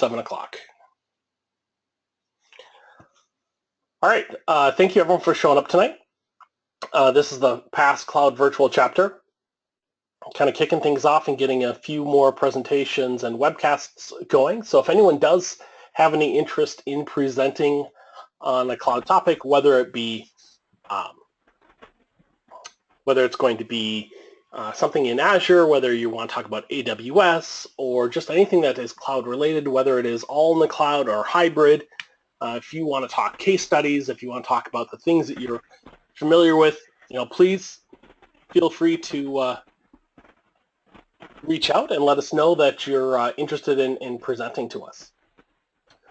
7 o'clock. All right, thank you everyone for showing up tonight. This is the PaaS Cloud Virtual Chapter. Kind of kicking things off and getting a few more presentations and webcasts going. So if anyone does have any interest in presenting on a cloud topic, whether it be whether it's going to be something in Azure, whether you want to talk about AWS, or just anything that is cloud related, whether it is all in the cloud or hybrid, if you want to talk case studies, if you want to talk about the things that you're familiar with, please feel free to reach out and let us know that you're interested in presenting to us.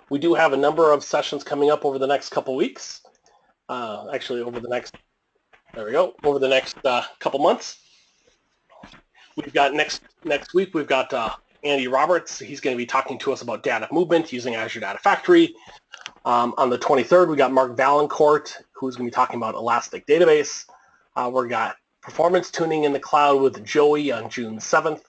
We do have a number of sessions coming up over the next couple weeks. Actually, over the next couple months. We've got next week, we've got Andy Roberts. He's going to be talking to us about data movement using Azure Data Factory. On the 23rd, we got Mark Valancourt, who's going to be talking about Elastic Database. We've got performance tuning in the cloud with Joey on June 7th.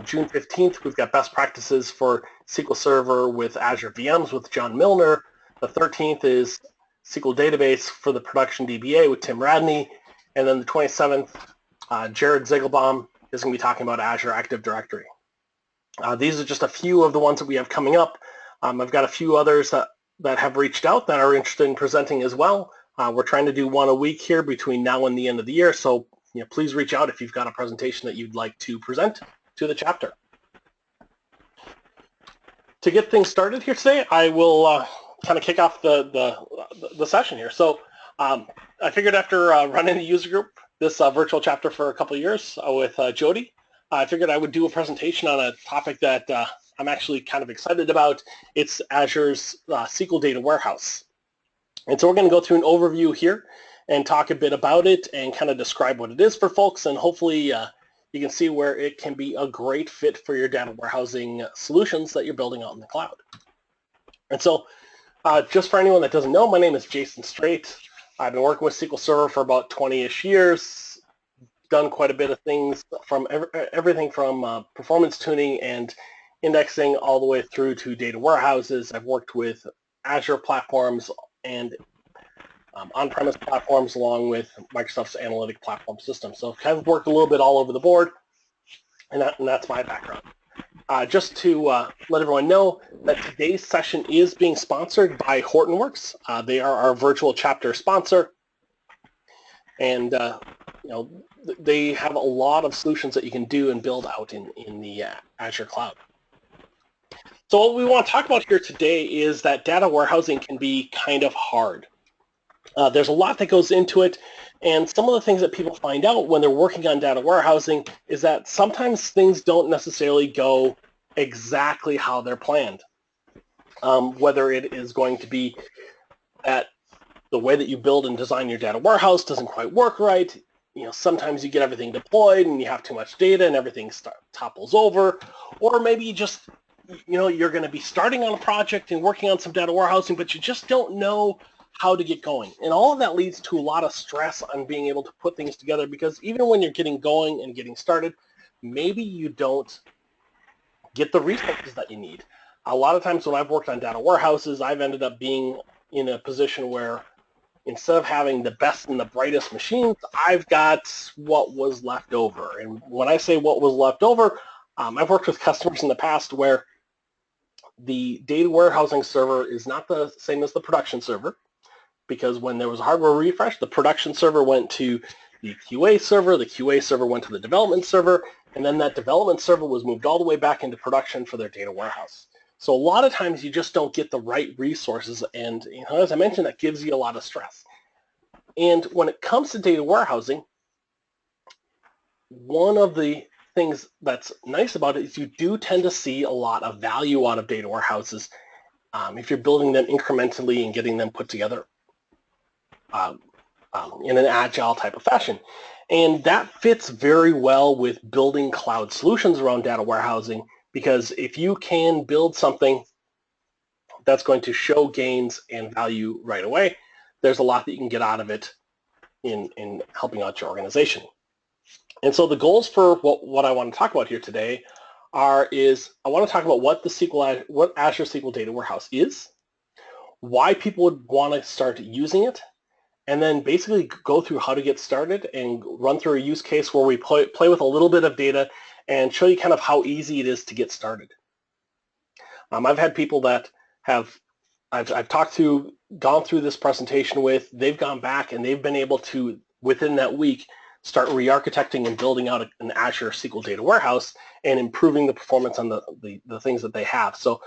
June 15th, we've got best practices for SQL Server with Azure VMs with John Milner. The 13th is SQL Database for the production DBA with Tim Radney. And then the 27th, Jared Ziegelbaum is going to be talking about Azure Active Directory. These are just a few of the ones that we have coming up. I've got a few others that have reached out that are interested in presenting as well. We're trying to do one a week here between now and the end of the year. So please reach out if you've got a presentation that you'd like to present to the chapter. To get things started here today, I will kind of kick off the session here. So I figured after running the user group, this virtual chapter for a couple of years with Jody, I figured I would do a presentation on a topic that I'm actually kind of excited about. It's Azure's SQL Data Warehouse. And so we're going to go through an overview here and talk a bit about it and kind of describe what it is for folks, and hopefully you can see where it can be a great fit for your data warehousing solutions that you're building out in the cloud. And so just for anyone that doesn't know, my name is Jason Strate. I've been working with SQL Server for about 20-ish years, done quite a bit of things from everything from performance tuning and indexing all the way through to data warehouses. I've worked with Azure platforms and on-premise platforms along with Microsoft's analytic platform system. So I've kind of worked a little bit all over the board, and that's my background. Just to let everyone know that today's session is being sponsored by Hortonworks. They are our virtual chapter sponsor, and they have a lot of solutions that you can do and build out in the Azure cloud. So what we want to talk about here today is that data warehousing can be kind of hard. There's a lot that goes into it, and some of the things that people find out when they're working on data warehousing is that sometimes things don't necessarily go exactly how they're planned. Whether it is going to be that the way that you build and design your data warehouse doesn't quite work right. Sometimes you get everything deployed and you have too much data and everything topples over, or maybe you just you're going to be starting on a project and working on some data warehousing, but you just don't know how to get going. And all of that leads to a lot of stress on being able to put things together, because even when you're getting going and getting started, maybe you don't get the resources that you need. A lot of times when I've worked on data warehouses, I've ended up being in a position where instead of having the best and the brightest machines, I've got what was left over. And when I say what was left over, I've worked with customers in the past where the data warehousing server is not the same as the production server, because when there was a hardware refresh, the production server went to the QA server went to the development server, and then that development server was moved all the way back into production for their data warehouse. So a lot of times you just don't get the right resources, and as I mentioned, that gives you a lot of stress. And when it comes to data warehousing, one of the things that's nice about it is you do tend to see a lot of value out of data warehouses if you're building them incrementally and getting them put together in an agile type of fashion. And that fits very well with building cloud solutions around data warehousing, because if you can build something that's going to show gains and value right away, there's a lot that you can get out of it in helping out your organization. And so the goals for what I want to talk about here today is I want to talk about what Azure SQL Data Warehouse is, why people would want to start using it, and then basically go through how to get started and run through a use case where we play with a little bit of data and show you kind of how easy it is to get started. I've had people that I've talked to, gone through this presentation with, they've gone back and they've been able to, within that week, start re-architecting and building out an Azure SQL Data Warehouse and improving the performance on the things that they have. So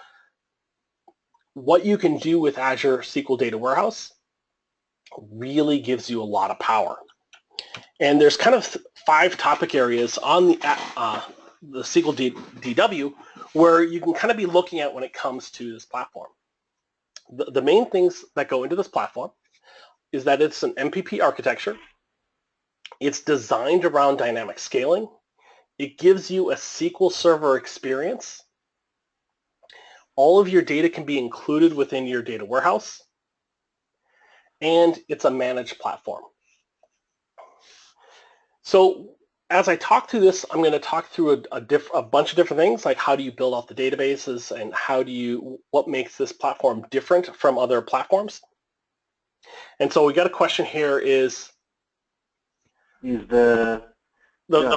what you can do with Azure SQL Data Warehouse really gives you a lot of power. And there's kind of 5 topic areas on the SQL DW where you can kind of be looking at when it comes to this platform. The main things that go into this platform is that it's an MPP architecture. It's designed around dynamic scaling. It gives you a SQL Server experience. All of your data can be included within your data warehouse. And it's a managed platform. So as I talk through this, I'm going to talk through a bunch of different things, like how do you build out the databases and what makes this platform different from other platforms. And so we got a question here is the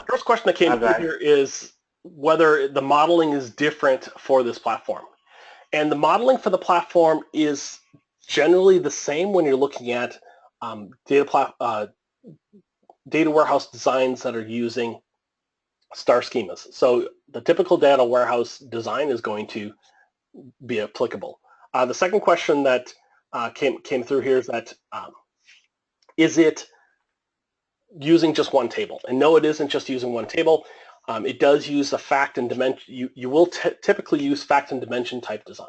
first question that came through here is whether the modeling is different for this platform. And the modeling for the platform is generally the same when you're looking at data warehouse designs that are using star schemas. So the typical data warehouse design is going to be applicable. The second question that came through here is that is it using just one table? And no, it isn't just using one table. It does use a fact and dimension. You will typically use fact and dimension type design.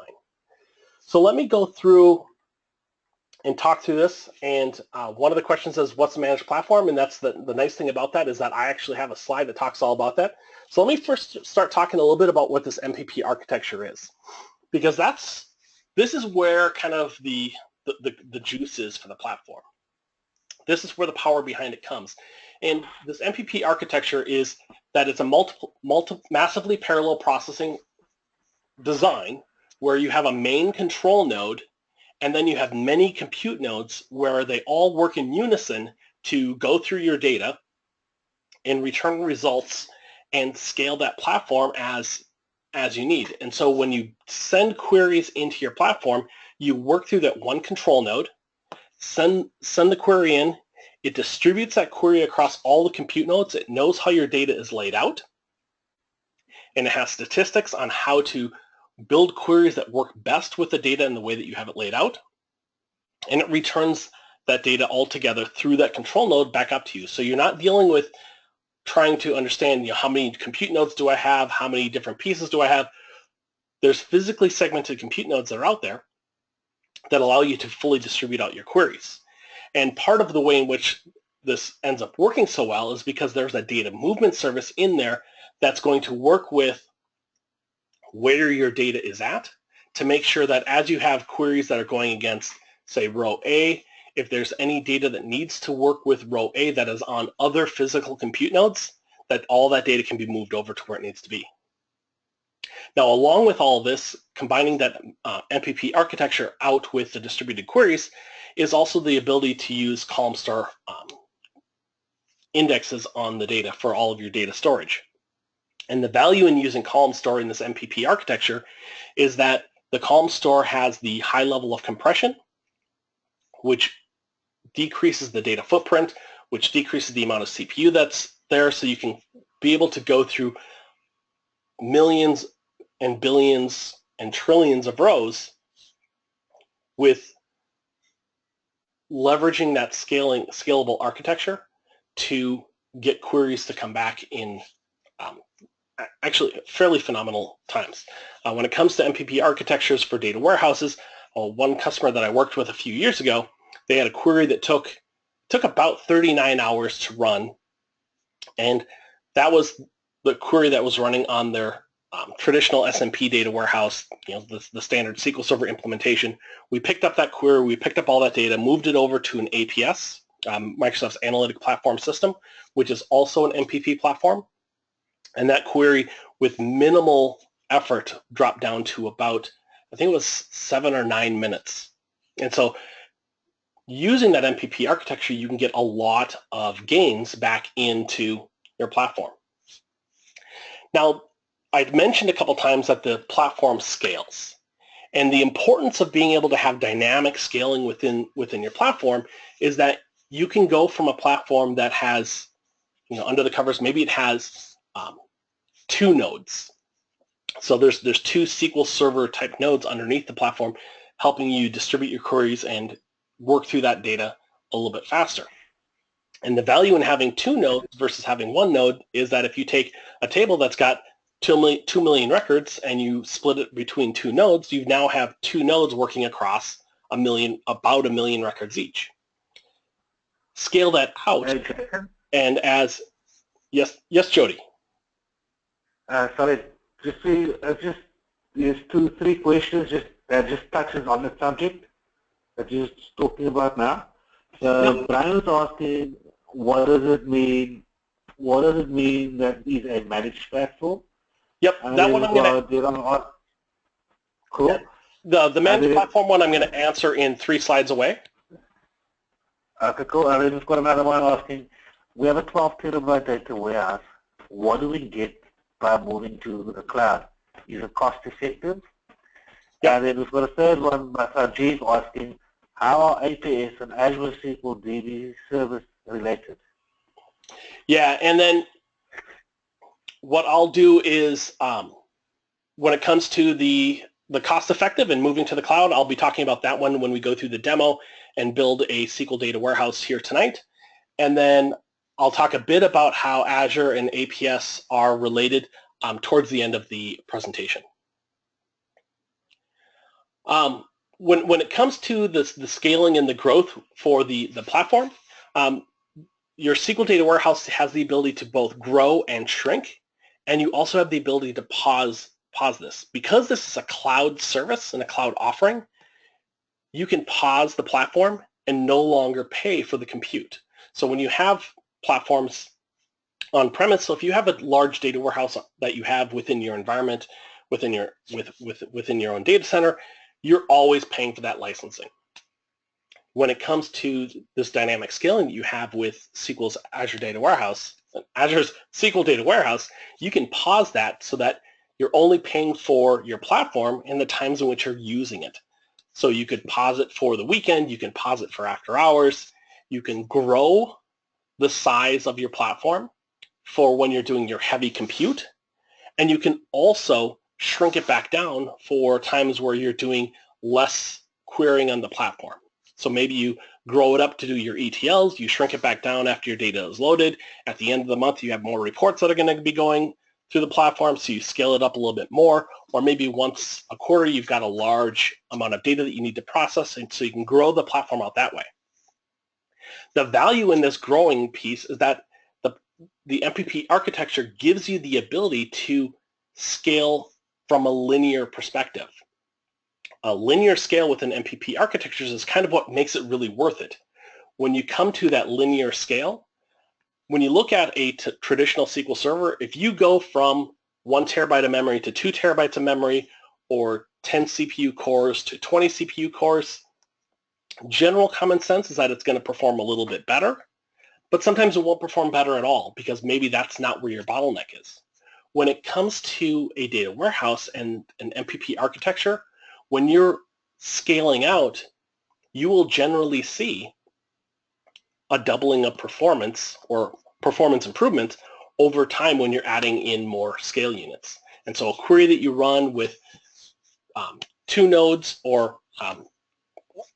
So let me go through and talk through this. And one of the questions is, what's the managed platform? And that's the nice thing about that is that I actually have a slide that talks all about that. So let me first start talking a little bit about what this MPP architecture is, because this is where kind of the juice is for the platform. This is where the power behind it comes. And this MPP architecture is that it's a massively parallel processing design where you have a main control node and then you have many compute nodes where they all work in unison to go through your data and return results and scale that platform as you need. And so when you send queries into your platform, you work through that one control node, send the query in, it distributes that query across all the compute nodes, it knows how your data is laid out, and it has statistics on how to build queries that work best with the data in the way that you have it laid out, and it returns that data all together through that control node back up to you. So you're not dealing with trying to understand, how many compute nodes do I have, how many different pieces do I have. There's physically segmented compute nodes that are out there that allow you to fully distribute out your queries. And part of the way in which this ends up working so well is because there's a data movement service in there that's going to work with where your data is at to make sure that as you have queries that are going against, say, row A, if there's any data that needs to work with row A that is on other physical compute nodes, that all that data can be moved over to where it needs to be. Now, along with all this, combining that MPP architecture out with the distributed queries is also the ability to use column store indexes on the data for all of your data storage. And the value in using column store in this MPP architecture is that the column store has the high level of compression, which decreases the data footprint, which decreases the amount of CPU that's there, so you can be able to go through millions and billions and trillions of rows with leveraging that scalable architecture to get queries to come back in actually fairly phenomenal times. When it comes to MPP architectures for data warehouses, one customer that I worked with a few years ago, they had a query that took about 39 hours to run, and that was the query that was running on their traditional SMP data warehouse, the standard SQL Server implementation. We picked up that query, we picked up all that data, moved it over to an APS, Microsoft's Analytic Platform System, which is also an MPP platform. And that query with minimal effort dropped down to about, I think it was 7 or 9 minutes. And so using that MPP architecture, you can get a lot of gains back into your platform. Now, I'd mentioned a couple times that the platform scales. And the importance of being able to have dynamic scaling within your platform is that you can go from a platform that has, under the covers, maybe it has 2 nodes. So there's 2 SQL Server type nodes underneath the platform helping you distribute your queries and work through that data a little bit faster. And the value in having 2 nodes versus having 1 node is that if you take a table that's got 2 million records and you split it between 2 nodes, you now have 2 nodes working across about a million records each. Scale that out, and as yes, Jody. Sorry, there's 2-3 questions that just touches on the subject that you're talking about now. So yep. Brian was asking, what does it mean? What does it mean that is a managed platform? Yep, that one I'm going to. Cool. The managed platform one I'm going to answer in 3 slides away. Okay, cool. And then we've got another one asking, we have a 12 terabyte data warehouse. What do we get by moving to the cloud? Is it cost effective? Yep. And then we've got a third one by Rajiv asking, how are APS and Azure SQL DB service related? Yeah, and then what I'll do is when it comes to the cost effective and moving to the cloud, I'll be talking about that one when we go through the demo and build a SQL data warehouse here tonight. And then I'll talk a bit about how Azure and APS are related towards the end of the presentation. When it comes to the scaling and the growth for the platform, your SQL Data Warehouse has the ability to both grow and shrink, and you also have the ability to pause this. Because this is a cloud service and a cloud offering, you can pause the platform and no longer pay for the compute. So when you have platforms on premise, so if you have a large data warehouse that you have within your environment, within your own data center, you're always paying for that licensing. When it comes to this dynamic scaling that you have with SQL's Azure Data Warehouse, Azure's SQL Data Warehouse, you can pause that so that you're only paying for your platform in the times in which you're using it. So you could pause it for the weekend, you can pause it for after hours, you can grow the size of your platform for when you're doing your heavy compute, and you can also shrink it back down for times where you're doing less querying on the platform. So maybe you grow it up to do your ETLs, you shrink it back down after your data is loaded. At the end of the month, you have more reports that are going to be going through the platform, so you scale it up a little bit more. Or maybe once a quarter, you've got a large amount of data that you need to process, and so you can grow the platform out that way. The value in this growing piece is that the MPP architecture gives you the ability to scale from a linear perspective. A linear scale within MPP architectures is kind of what makes it really worth it. When you come to that linear scale, when you look at a traditional SQL Server, if you go from 1 terabyte of memory to 2 terabytes of memory, or 10 CPU cores to 20 CPU cores, general common sense is that it's going to perform a little bit better, but sometimes it won't perform better at all because maybe that's not where your bottleneck is. When it comes to a data warehouse and an MPP architecture, when you're scaling out, you will generally see a doubling of performance or performance improvement over time when you're adding in more scale units. And so a query that you run with 2 nodes or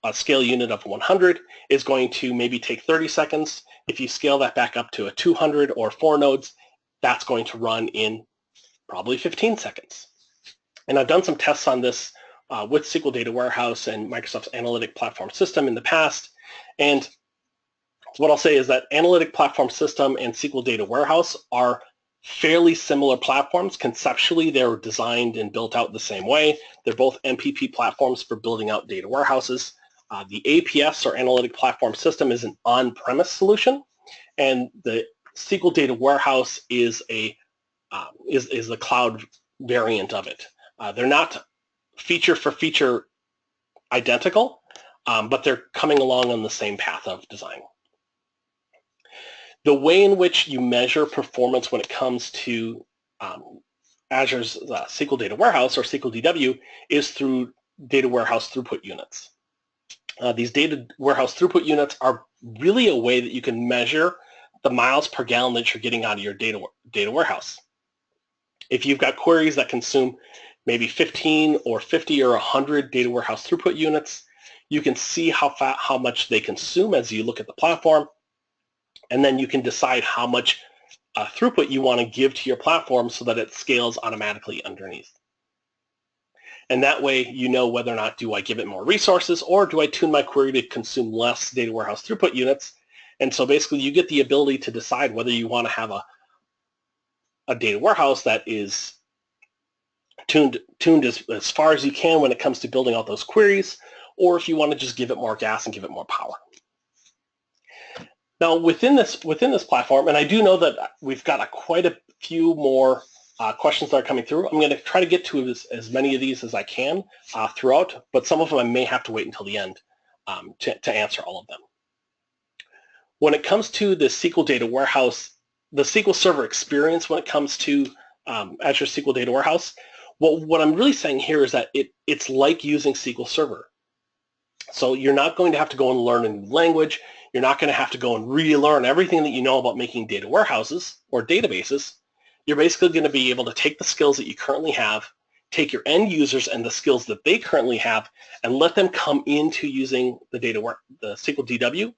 a scale unit of 100 is going to maybe take 30 seconds. If you scale that back up to a 200 or 4 nodes, that's going to run in probably 15 seconds. And I've done some tests on this with SQL Data Warehouse and Microsoft's Analytic Platform System in the past. And what I'll say is that Analytic Platform System and SQL Data Warehouse are fairly similar platforms. Conceptually, they're designed and built out the same way. They're both MPP platforms for building out data warehouses. The APS, or Analytic Platform System, is an on-premise solution, and the SQL Data Warehouse is a is the cloud variant of it. They're not feature for feature identical, but they're coming along on the same path of design. The way in which you measure performance when it comes to Azure's SQL Data Warehouse, or SQL DW, is through data warehouse throughput units. These data warehouse throughput units are really a way that you can measure the miles per gallon that you're getting out of your data warehouse. If you've got queries that consume maybe 15 or 50 or 100 data warehouse throughput units, you can see how much they consume as you look at the platform, and then you can decide how much throughput you want to give to your platform so that it scales automatically underneath. And that way you know whether or not do I give it more resources, or do I tune my query to consume less data warehouse throughput units. And so basically you get the ability to decide whether you want to have a data warehouse that is tuned as far as you can when it comes to building out those queries, or if you want to just give it more gas and give it more power. Now within this platform, and I do know that we've got quite a few more questions that are coming through. I'm going to try to get to as many of these as I can throughout, but some of them I may have to wait until the end to answer all of them. When it comes to the SQL Data Warehouse, the SQL Server experience when it comes to Azure SQL Data Warehouse, what I'm really saying here is that it's like using SQL Server. So you're not going to have to go and learn a new language. You're not going to have to go and relearn everything that you know about making data warehouses or databases. You're basically going to be able to take the skills that you currently have, take your end users and the skills that they currently have, and let them come into using the SQL DW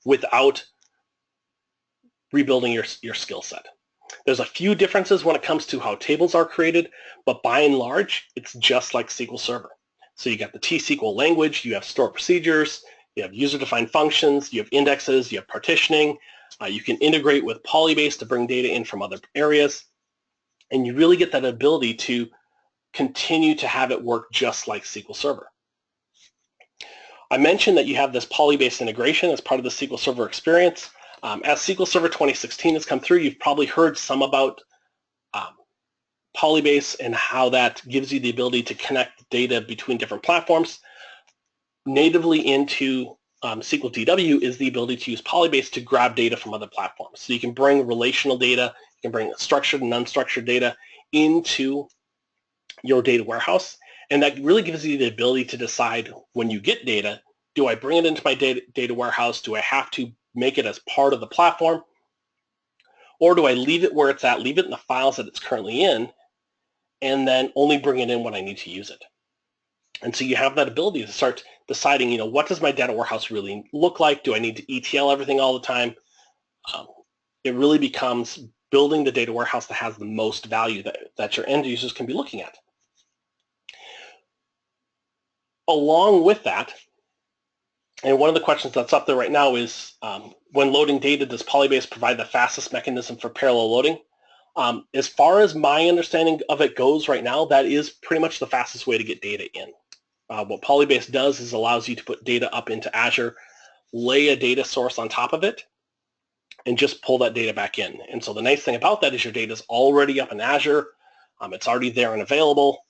without rebuilding your skill set. There's a few differences when it comes to how tables are created, but by and large, it's just like SQL Server. So you got the T-SQL language, you have stored procedures, you have user-defined functions, you have indexes, you have partitioning, you can integrate with PolyBase to bring data in from other areas, and you really get that ability to continue to have it work just like SQL Server. I mentioned that you have this PolyBase integration as part of the SQL Server experience. As SQL Server 2016 has come through, you've probably heard some about PolyBase and how that gives you the ability to connect data between different platforms. Natively into SQL DW is the ability to use PolyBase to grab data from other platforms. So you can bring relational data, you can bring structured and unstructured data into your data warehouse, and that really gives you the ability to decide when you get data, do I bring it into my data warehouse, do I have to make it as part of the platform, or do I leave it where it's at, leave it in the files that it's currently in, and then only bring it in when I need to use it. And so you have that ability to start deciding, what does my data warehouse really look like? Do I need to ETL everything all the time? It really becomes building the data warehouse that has the most value that your end users can be looking at. Along with that, and one of the questions that's up there right now is, when loading data, does PolyBase provide the fastest mechanism for parallel loading? As far as my understanding of it goes right now, that is pretty much the fastest way to get data in. What PolyBase does is allows you to put data up into Azure, lay a data source on top of it, and just pull that data back in. And so the nice thing about that is your data is already up in Azure. It's already there and available.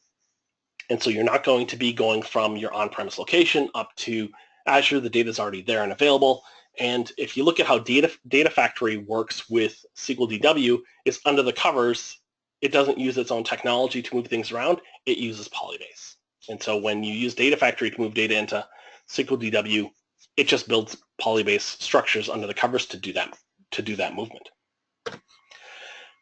And so you're not going to be going from your on-premise location up to Azure. The data is already there and available. And if you look at how Data Factory works with SQL DW, it's under the covers. It doesn't use its own technology to move things around. It uses PolyBase. And so when you use Data Factory to move data into SQL DW, it just builds PolyBase structures under the covers to do that movement.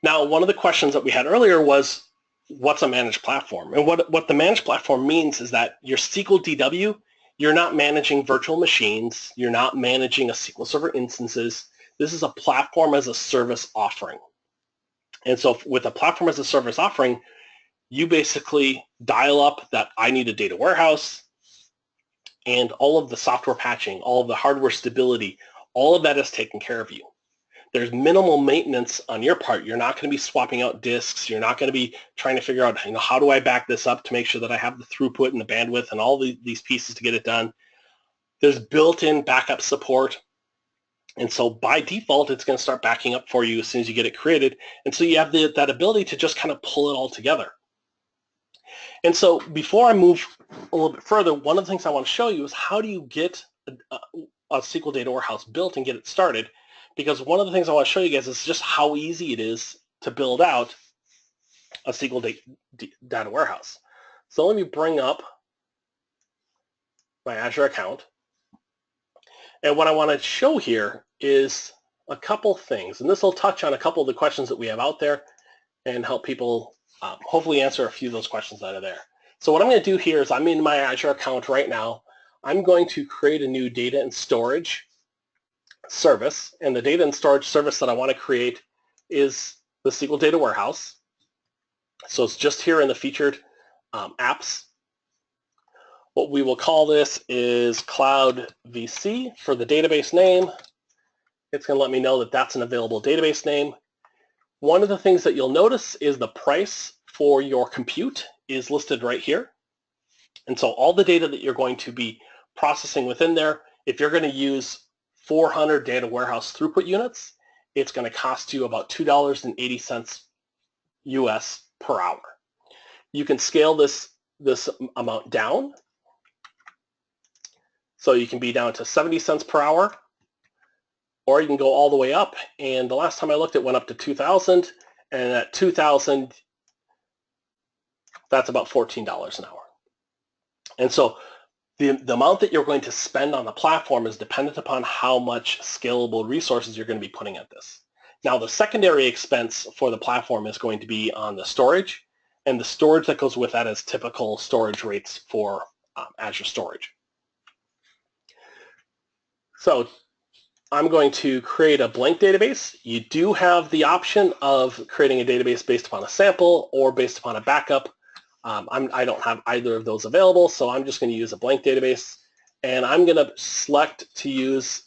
Now, one of the questions that we had earlier was, what's a managed platform? And what the managed platform means is that your SQL DW, you're not managing virtual machines. You're not managing a SQL Server instances. This is a platform as a service offering. And so with a platform as a service offering, you basically dial up that I need a data warehouse, and all of the software patching, all of the hardware stability, all of that is taken care of you. There's minimal maintenance on your part. You're not going to be swapping out disks. You're not going to be trying to figure out, how do I back this up to make sure that I have the throughput and the bandwidth and all these pieces to get it done. There's built-in backup support. And so by default, it's going to start backing up for you as soon as you get it created. And so you have that ability to just kind of pull it all together. And so before I move a little bit further, one of the things I want to show you is how do you get a SQL Data Warehouse built and get it started? Because one of the things I want to show you guys is just how easy it is to build out a SQL Data Warehouse. So let me bring up my Azure account. And what I want to show here is a couple things. And this will touch on a couple of the questions that we have out there and help people hopefully answer a few of those questions that are there. So what I'm going to do here is I'm in my Azure account right now. I'm going to create a new data and storage service. And the data and storage service that I want to create is the SQL Data Warehouse. So it's just here in the featured apps. What we will call this is Cloud VC for the database name. It's going to let me know that that's an available database name. One of the things that you'll notice is the price for your compute is listed right here. And so all the data that you're going to be processing within there, if you're going to use 400 data warehouse throughput units, it's going to cost you about $2.80 US per hour. You can scale this amount down. So you can be down to 70 cents per hour, or you can go all the way up. And the last time I looked, it went up to 2,000. And at 2,000, that's about $14 an hour. And so the amount that you're going to spend on the platform is dependent upon how much scalable resources you're going to be putting at this. Now, the secondary expense for the platform is going to be on the storage, and the storage that goes with that is typical storage rates for Azure storage. So I'm going to create a blank database. You do have the option of creating a database based upon a sample or based upon a backup. I don't have either of those available, so I'm just going to use a blank database. And I'm going to select to use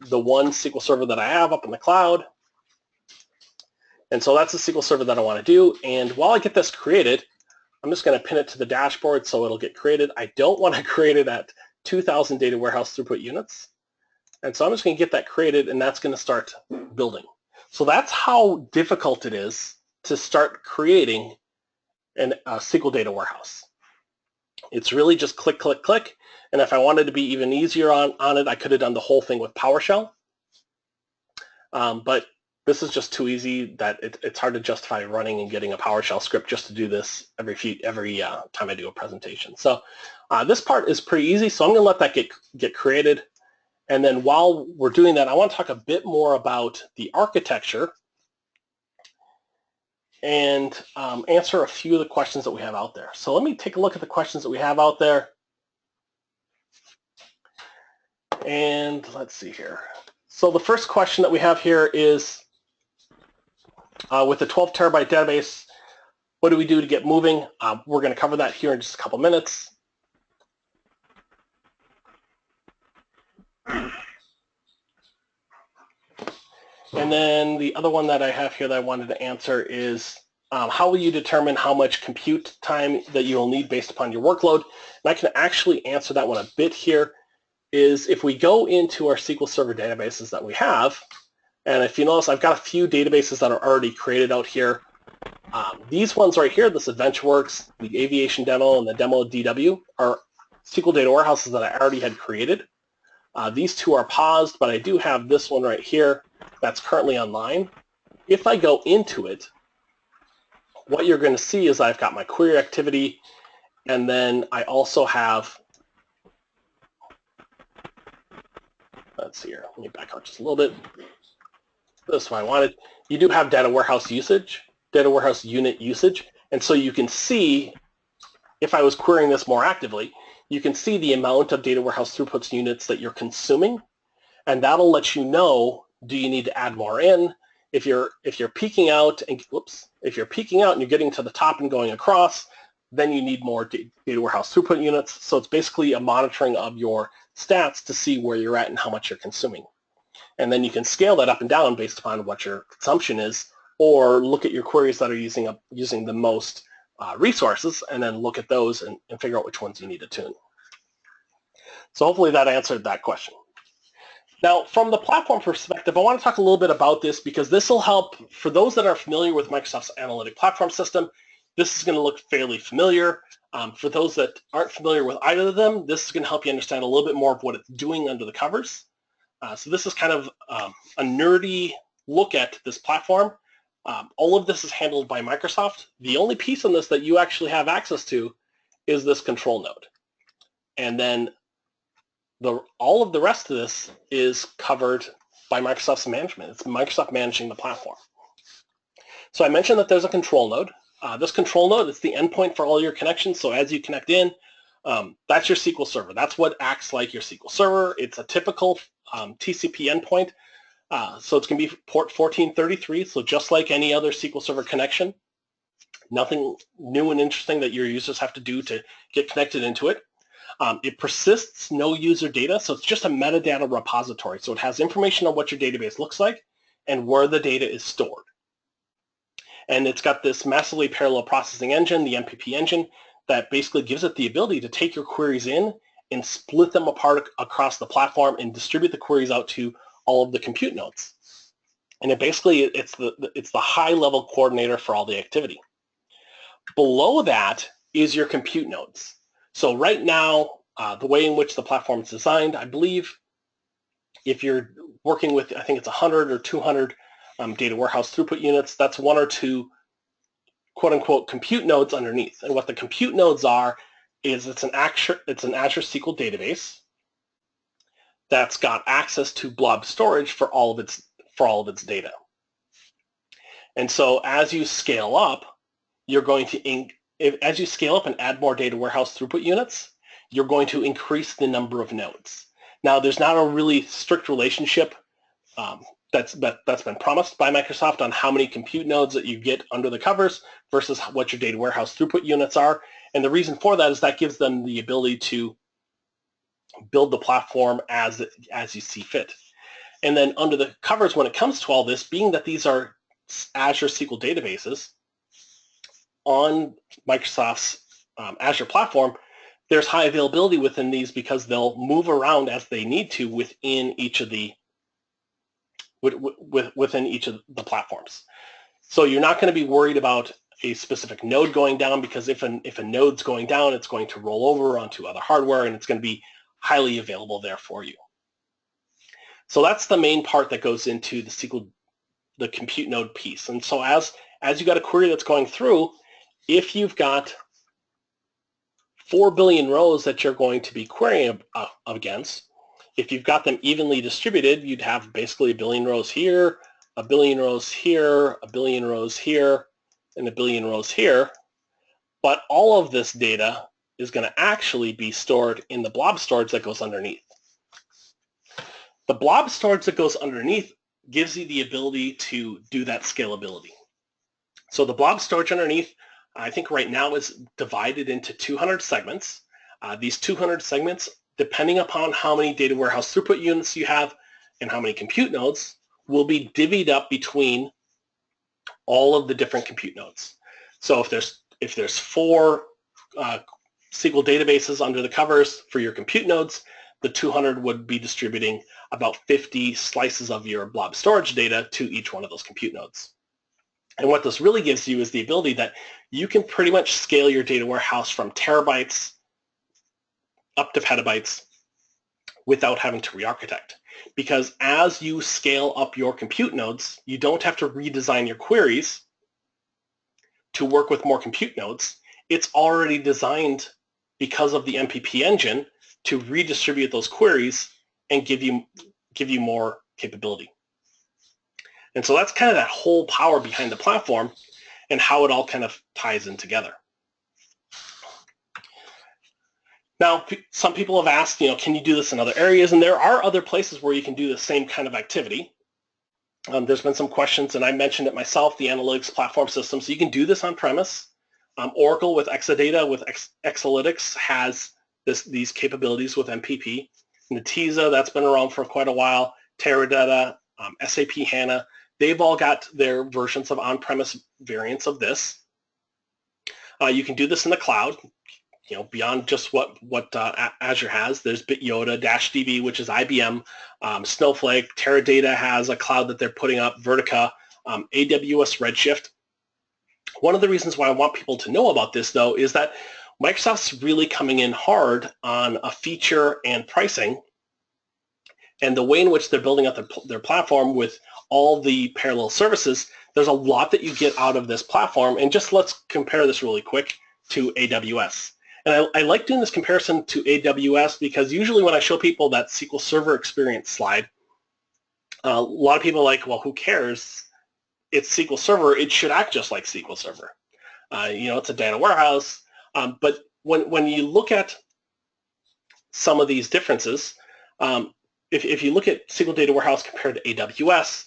the one SQL Server that I have up in the cloud. And so that's the SQL Server that I want to do. And while I get this created, I'm just going to pin it to the dashboard so it'll get created. I don't want to create it at 2,000 data warehouse throughput units. And so I'm just going to get that created, and that's going to start building. So that's how difficult it is to start creating a SQL Data Warehouse. It's really just click, click, click. And if I wanted to be even easier on it, I could have done the whole thing with PowerShell. But this is just too easy that it's hard to justify running and getting a PowerShell script just to do this every time I do a presentation. So this part is pretty easy. So I'm going to let that get created. And then while we're doing that, I want to talk a bit more about the architecture and answer a few of the questions that we have out there. So let me take a look at the questions that we have out there. And let's see here. So the first question that we have here is, with the 12 terabyte database, what do we do to get moving? We're going to cover that here in just a couple minutes. And then the other one that I have here that I wanted to answer is, how will you determine how much compute time that you will need based upon your workload? And I can actually answer that one a bit here, is if we go into our SQL Server databases that we have, and if you notice, I've got a few databases that are already created out here. These ones right here, this AdventureWorks, the Aviation Demo, and the Demo DW are SQL Data Warehouses that I already had created. These two are paused, but I do have this one right here that's currently online. If I go into it, what you're going to see is I've got my query activity, and then I also have, let's see here, let me back out just a little bit. This is what I wanted. You do have data warehouse usage, data warehouse unit usage, and so you can see, if I was querying this more actively, you can see the amount of data warehouse throughputs units that you're consuming, and that'll let you know, do you need to add more in? If you're peaking out and if you're peaking out and you're getting to the top and going across, then you need more data warehouse throughput units. So it's basically a monitoring of your stats to see where you're at and how much you're consuming. And then you can scale that up and down based upon what your consumption is, or look at your queries that are using the most resources, and then look at those and figure out which ones you need to tune. So hopefully that answered that question. Now, from the platform perspective, I want to talk a little bit about this because this will help for those that are familiar with Microsoft's analytic platform system. This is going to look fairly familiar. For those that aren't familiar with either of them, this is going to help you understand a little bit more of what it's doing under the covers. So this is kind of a nerdy look at this platform. All of this is handled by Microsoft. The only piece on this that you actually have access to is this control node. And then all of the rest of this is covered by Microsoft's management. It's Microsoft managing the platform. So I mentioned that there's a control node. This control node is the endpoint for all your connections. So as you connect in, that's your SQL Server. That's what acts like your SQL Server. It's a typical TCP endpoint. So it's going to be port 1433. So just like any other SQL Server connection, nothing new and interesting that your users have to do to get connected into it. It persists no user data, so it's just a metadata repository. So it has information on what your database looks like and where the data is stored. And it's got this massively parallel processing engine, the MPP engine, that basically gives it the ability to take your queries in and split them apart across the platform and distribute the queries out to all of the compute nodes. And it's the high-level coordinator for all the activity. Below that is your compute nodes. So right now, the way in which the platform is designed, I believe if you're working with, I think it's 100 or 200 data warehouse throughput units, that's one or two quote-unquote compute nodes underneath. And what the compute nodes are is it's an Azure SQL database that's got access to blob storage for all of its data. And so as you scale up, you're going to as you scale up and add more data warehouse throughput units, you're going to increase the number of nodes. Now, there's not a really strict relationship that's been promised by Microsoft on how many compute nodes that you get under the covers versus what your data warehouse throughput units are. And the reason for that is that gives them the ability to build the platform as you see fit. And then under the covers, when it comes to all this, being that these are Azure SQL databases, on Microsoft's Azure platform, there's high availability within these because they'll move around as they need to within each of the platforms. So you're not going to be worried about a specific node going down because if a node's going down, it's going to roll over onto other hardware and it's going to be highly available there for you. So that's the main part that goes into the compute node piece. And so as you got a query that's going through, if you've got 4 billion rows that you're going to be querying against, if you've got them evenly distributed, you'd have basically a billion rows here, a billion rows here, a billion rows here, and a billion rows here. But all of this data is going to actually be stored in the blob storage that goes underneath. The blob storage that goes underneath gives you the ability to do that scalability. So the blob storage underneath, I think right now is divided into 200 segments. These 200 segments, depending upon how many data warehouse throughput units you have and how many compute nodes, will be divvied up between all of the different compute nodes. So if there's 4 SQL databases under the covers for your compute nodes, the 200 would be distributing about 50 slices of your blob storage data to each one of those compute nodes. And what this really gives you is the ability that you can pretty much scale your data warehouse from terabytes up to petabytes without having to re-architect. Because as you scale up your compute nodes, you don't have to redesign your queries to work with more compute nodes. It's already designed because of the MPP engine to redistribute those queries and give you more capability. And so that's kind of that whole power behind the platform and how it all kind of ties in together. Now, some people have asked, can you do this in other areas? And there are other places where you can do the same kind of activity. There's been some questions, and I mentioned it myself, the analytics platform system. So you can do this on premise. Oracle with Exadata, with Exalytics, has these capabilities with MPP. Netezza, that's been around for quite a while. Teradata, SAP HANA, they've all got their versions of on-premise variants of this. You can do this in the cloud. beyond just what Azure has. There's BitYoda, DashDB, which is IBM, Snowflake, Teradata has a cloud that they're putting up, Vertica, AWS Redshift. One of the reasons why I want people to know about this, though, is that Microsoft's really coming in hard on a feature and pricing, and the way in which they're building up their platform with all the parallel services. There's a lot that you get out of this platform, and just let's compare this really quick to AWS. And I like doing this comparison to AWS because usually when I show people that SQL Server experience slide, a lot of people are like, well, who cares? It's SQL Server. It should act just like SQL Server. It's a data warehouse. But when you look at some of these differences, if you look at SQL Data Warehouse compared to AWS,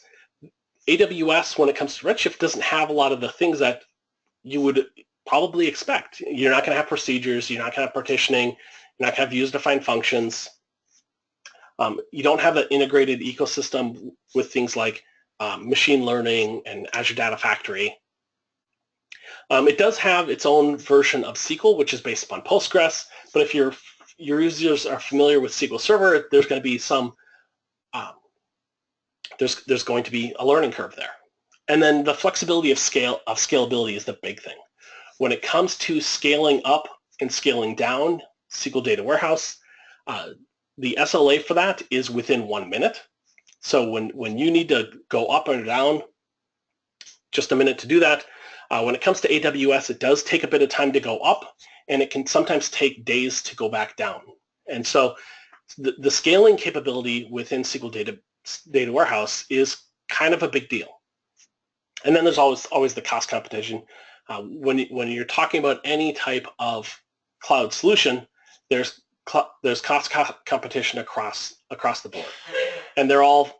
when it comes to Redshift, doesn't have a lot of the things that you would probably expect. You're not going to have procedures. You're not going to have partitioning. You're not going to have user-defined functions. You don't have the integrated ecosystem with things like machine learning and Azure Data Factory. It does have its own version of SQL, which is based upon Postgres. But if your users are familiar with SQL Server, there's going to be some there's going to be a learning curve there. And then the flexibility of scalability is the big thing. When it comes to scaling up and scaling down SQL Data Warehouse, the SLA for that is within 1 minute. So when you need to go up or down, just a minute to do that. When it comes to AWS, it does take a bit of time to go up, and it can sometimes take days to go back down. And so the scaling capability within SQL Data Warehouse is kind of a big deal. And then there's always the cost competition. When you're talking about any type of cloud solution, there's cost competition across the board, and they're all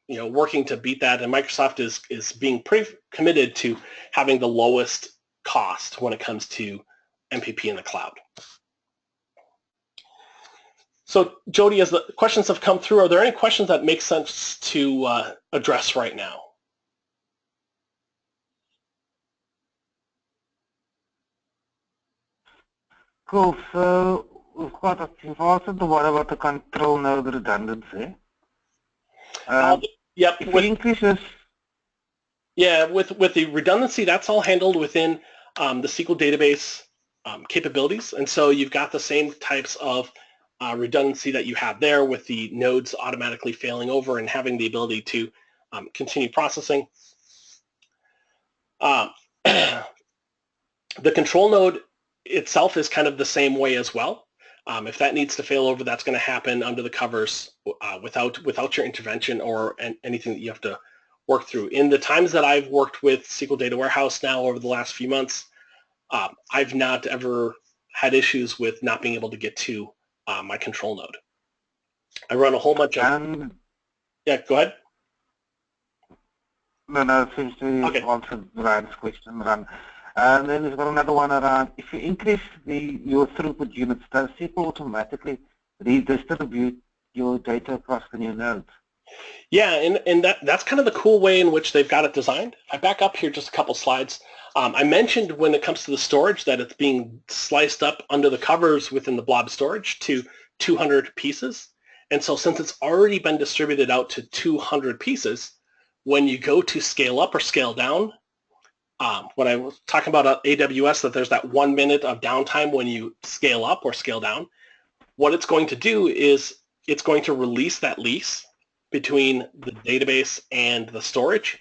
working to beat that. And Microsoft is being pretty committed to having the lowest cost when it comes to MPP in the cloud. So Jody, as the questions have come through, are there any questions that make sense to address right now? Cool. So we've answered the one about the control node redundancy. Yep. If it increases. Yeah, with the redundancy, that's all handled within the SQL database capabilities, and so you've got the same types of redundancy that you have there, with the nodes automatically failing over and having the ability to continue processing. The control node itself is kind of the same way as well. If that needs to fail over, that's going to happen under the covers without your intervention or anything that you have to work through. In the times that I've worked with SQL Data Warehouse now over the last few months, I've not ever had issues with not being able to get to my control node. I run a whole bunch of... Yeah, go ahead. No, it seems to answer Ryan's question, Ryan. And then we've got another one around, if you increase your throughput units, does SQL automatically redistribute your data across the new nodes? Yeah, and that's kind of the cool way in which they've got it designed. I back up here just a couple slides. I mentioned when it comes to the storage that it's being sliced up under the covers within the blob storage to 200 pieces. And so since it's already been distributed out to 200 pieces, when you go to scale up or scale down, when I was talking about AWS, that there's that 1 minute of downtime when you scale up or scale down, what it's going to do is it's going to release that lease between the database and the storage.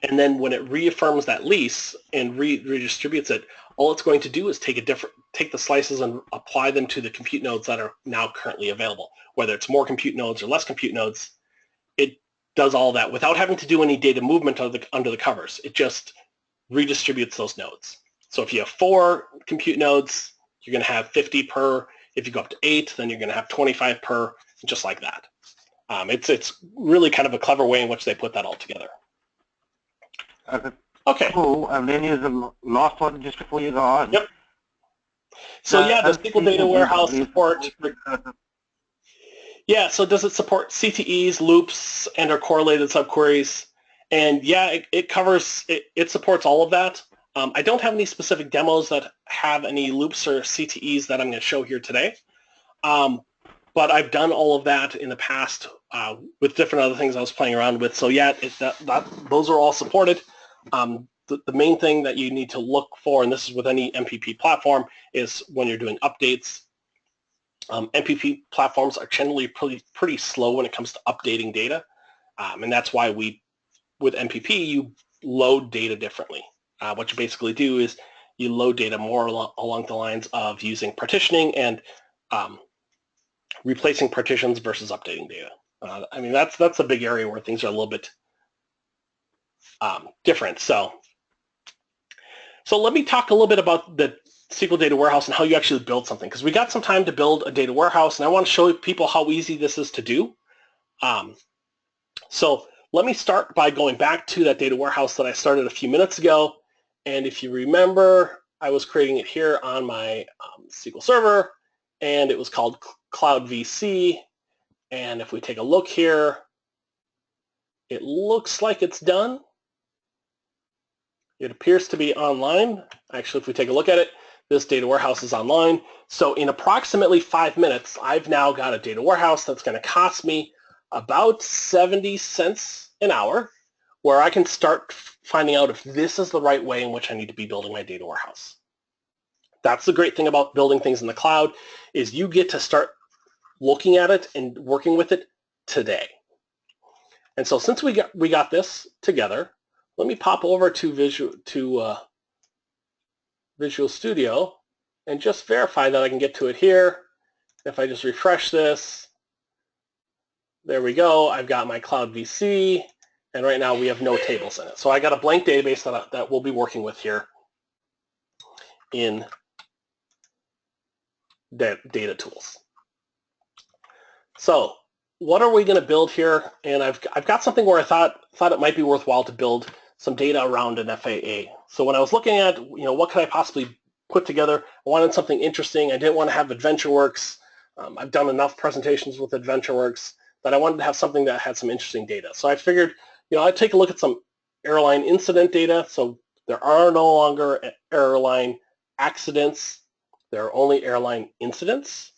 And then when it reaffirms that lease and redistributes it, all it's going to do is take the slices and apply them to the compute nodes that are now currently available. Whether it's more compute nodes or less compute nodes, it does all that without having to do any data movement under the covers. It just redistributes those nodes. So if you have 4 compute nodes, you're going to have 50 per. If you go up to 8, then you're going to have 25 per, just like that. It's really kind of a clever way in which they put that all together. Okay. Cool. And then here's the last one just before you go on. Yep. So yeah, the SQL Data Warehouse support. Yeah, so does it support CTEs, loops, and/or correlated subqueries? And yeah, it covers, it supports all of that. I don't have any specific demos that have any loops or CTEs that I'm going to show here today. But I've done all of that in the past with different other things I was playing around with. So yeah, those are all supported. The main thing that you need to look for, and this is with any MPP platform, is when you're doing updates. MPP platforms are generally pretty slow when it comes to updating data. And that's why with MPP, you load data differently. What you basically do is you load data more along the lines of using partitioning and replacing partitions versus updating data. I mean, that's a big area where things are a little bit different. So let me talk a little bit about the SQL Data Warehouse and how you actually build something, because we got some time to build a data warehouse, and I want to show people how easy this is to do. So let me start by going back to that data warehouse that I started a few minutes ago. And if you remember, I was creating it here on my SQL Server, and it was called Cloud VC. And if we take a look here, it looks like it's done. It appears to be online. Actually, if we take a look at it, this data warehouse is online. So in approximately 5 minutes, I've now got a data warehouse that's going to cost me about 70 cents an hour, where I can start finding out if this is the right way in which I need to be building my data warehouse. That's the great thing about building things in the cloud, is you get to start looking at it and working with it today. And so since we got this together, let me pop over to Visual Studio and just verify that I can get to it here. If I just refresh this, there we go. I've got my Cloud VC, and right now we have no tables in it. So I got a blank database that we'll be working with here in data tools. So what are we going to build here? And I've got something where I thought it might be worthwhile to build some data around an FAA. So when I was looking at, what could I possibly put together, I wanted something interesting. I didn't want to have AdventureWorks. I've done enough presentations with AdventureWorks that I wanted to have something that had some interesting data. So I figured, I'd take a look at some airline incident data. So there are no longer airline accidents. There are only airline incidents.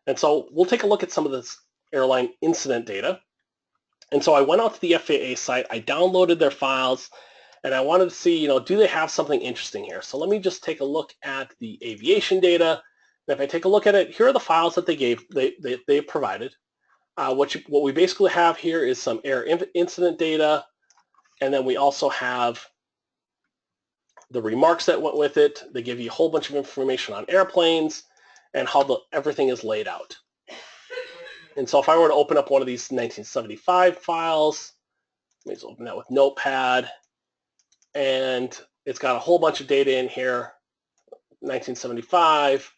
And so we'll take a look at some of this airline incident data. And so I went out to the FAA site, I downloaded their files, and I wanted to see, do they have something interesting here? So let me just take a look at the aviation data. And if I take a look at it, here are the files that they provided. What we basically have here is some air incident data, and then we also have the remarks that went with it. They give you a whole bunch of information on airplanes and how everything is laid out. And so if I were to open up one of these 1975 files, let me just open that with Notepad, and it's got a whole bunch of data in here. 1975,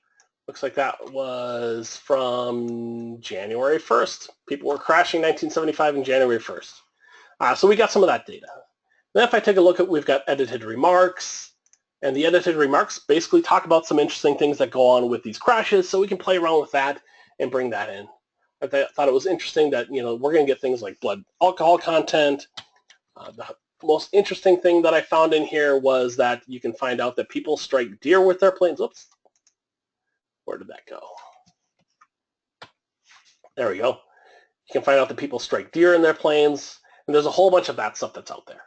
looks like that was from January 1st. People were crashing 1975 and January 1st. So we got some of that data. Then if I take a look at, we've got edited remarks, and the edited remarks basically talk about some interesting things that go on with these crashes, so we can play around with that and bring that in. I thought it was interesting that, we're going to get things like blood alcohol content. The most interesting thing that I found in here was that you can find out that people strike deer with their planes. Oops. Where did that go? There we go. You can find out that people strike deer in their planes, and there's a whole bunch of that stuff that's out there.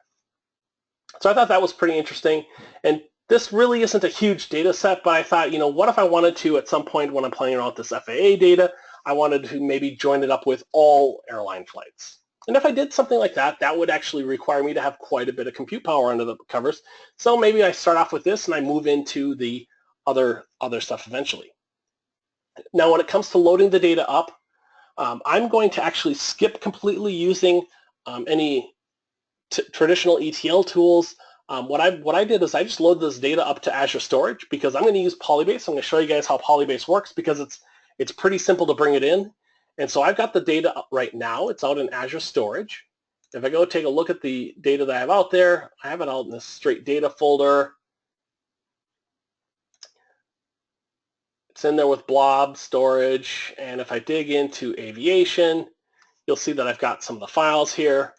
So I thought that was pretty interesting. And this really isn't a huge data set, but I thought, what if I wanted to, at some point when I'm playing around with this FAA data, I wanted to maybe join it up with all airline flights. And if I did something like that, that would actually require me to have quite a bit of compute power under the covers. So maybe I start off with this and I move into the other stuff eventually. Now, when it comes to loading the data up, I'm going to actually skip completely using any traditional ETL tools. What I did is I just loaded this data up to Azure Storage, because I'm going to use PolyBase. I'm going to show you guys how PolyBase works, because it's pretty simple to bring it in. And so I've got the data up right now. It's out in Azure Storage. If I go take a look at the data that I have out there, I have it out in the Strate data folder. It's in there with blob storage. And if I dig into aviation, you'll see that I've got some of the files here.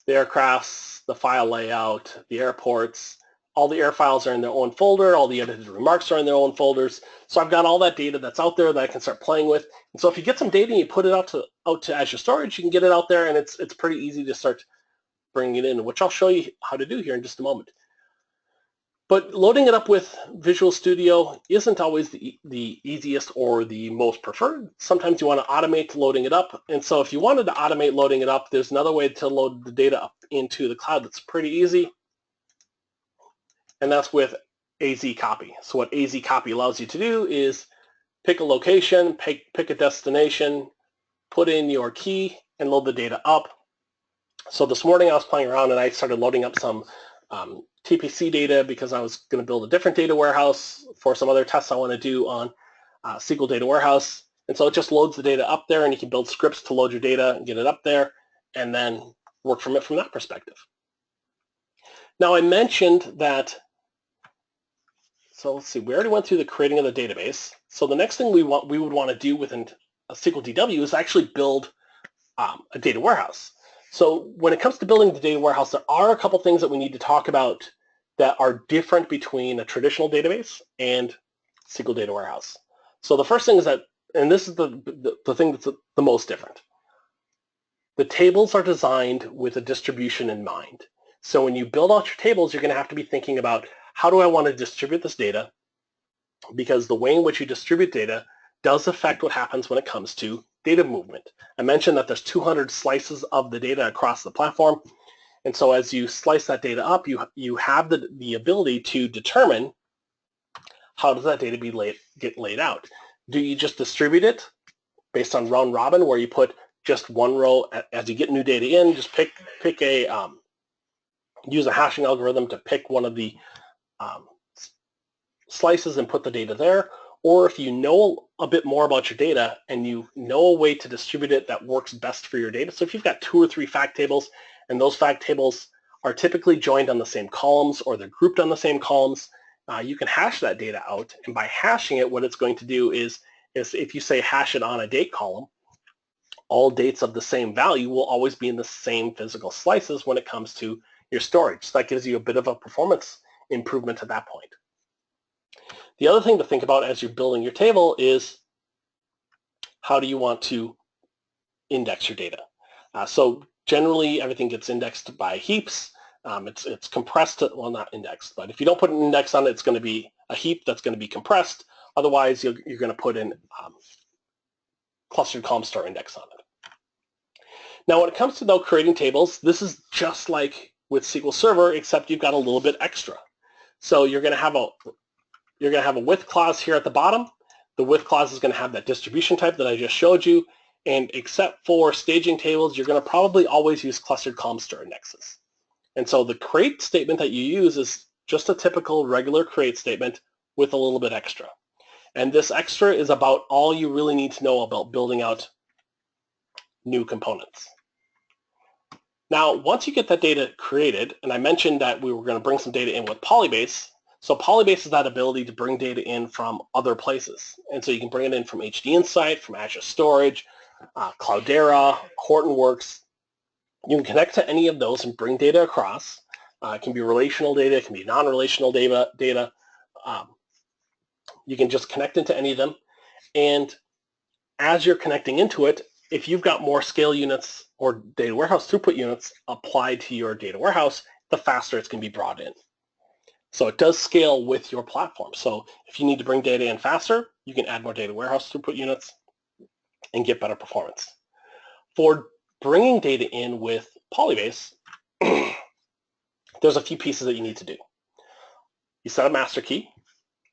the aircrafts, the file layout, the airports. All the air files are in their own folder. All the edited remarks are in their own folders. So I've got all that data that's out there that I can start playing with. And so if you get some data and you put it out to Azure Storage, you can get it out there, and it's pretty easy to start bringing it in, which I'll show you how to do here in just a moment. But loading it up with Visual Studio isn't always the easiest or the most preferred. Sometimes you want to automate loading it up. And so if you wanted to automate loading it up, there's another way to load the data up into the cloud that's pretty easy. And that's with AZ Copy. So what AZ Copy allows you to do is pick a location, pick a destination, put in your key, and load the data up. So this morning I was playing around and I started loading up some TPC data because I was going to build a different data warehouse for some other tests I want to do on SQL Data Warehouse. And so it just loads the data up there, and you can build scripts to load your data and get it up there and then work from it from that perspective. Now I mentioned that, so let's see, we already went through the creating of the database. So the next thing we would want to do within a SQL DW is actually build a data warehouse. So when it comes to building the data warehouse, there are a couple things that we need to talk about that are different between a traditional database and SQL Data Warehouse. So the first thing is that, and this is the thing that's the most different, the tables are designed with a distribution in mind. So when you build out your tables, you're going to have to be thinking about, how do I want to distribute this data? Because the way in which you distribute data does affect what happens when it comes to data movement. I mentioned that there's 200 slices of the data across the platform. And so as you slice that data up, you have the ability to determine how does that data get laid out. Do you just distribute it based on round robin, where you put just one row as you get new data in, just use a hashing algorithm to pick one of the slices and put the data there? Or if you know a bit more about your data and you know a way to distribute it that works best for your data. So if you've got 2 or 3 fact tables, and those fact tables are typically joined on the same columns or they're grouped on the same columns, you can hash that data out. And by hashing it, what it's going to do is if you say hash it on a date column, all dates of the same value will always be in the same physical slices when it comes to your storage. So that gives you a bit of a performance improvement at that point. The other thing to think about as you're building your table is, how do you want to index your data? So generally everything gets indexed by heaps. It's compressed, well, not indexed, but if you don't put an index on it, it's going to be a heap that's going to be compressed. Otherwise, you're going to put in clustered column star index on it. Now when it comes to creating tables, this is just like with SQL Server, except you've got a little bit extra. So you're going to have a with clause here at the bottom. The with clause is going to have that distribution type that I just showed you. And except for staging tables, you're going to probably always use clustered column star indexes. And so the create statement that you use is just a typical regular create statement with a little bit extra. And this extra is about all you really need to know about building out new components. Now, once you get that data created, and I mentioned that we were going to bring some data in with PolyBase. So PolyBase is that ability to bring data in from other places. And so you can bring it in from HD Insight, from Azure Storage, Cloudera, Hortonworks. You can connect to any of those and bring data across. It can be relational data, it can be non-relational data. You can just connect into any of them. And as you're connecting into it, if you've got more scale units or data warehouse throughput units applied to your data warehouse, the faster it's going to be brought in. So it does scale with your platform. So if you need to bring data in faster, you can add more data warehouse throughput units and get better performance. For bringing data in with PolyBase, there's a few pieces that you need to do. You set a master key,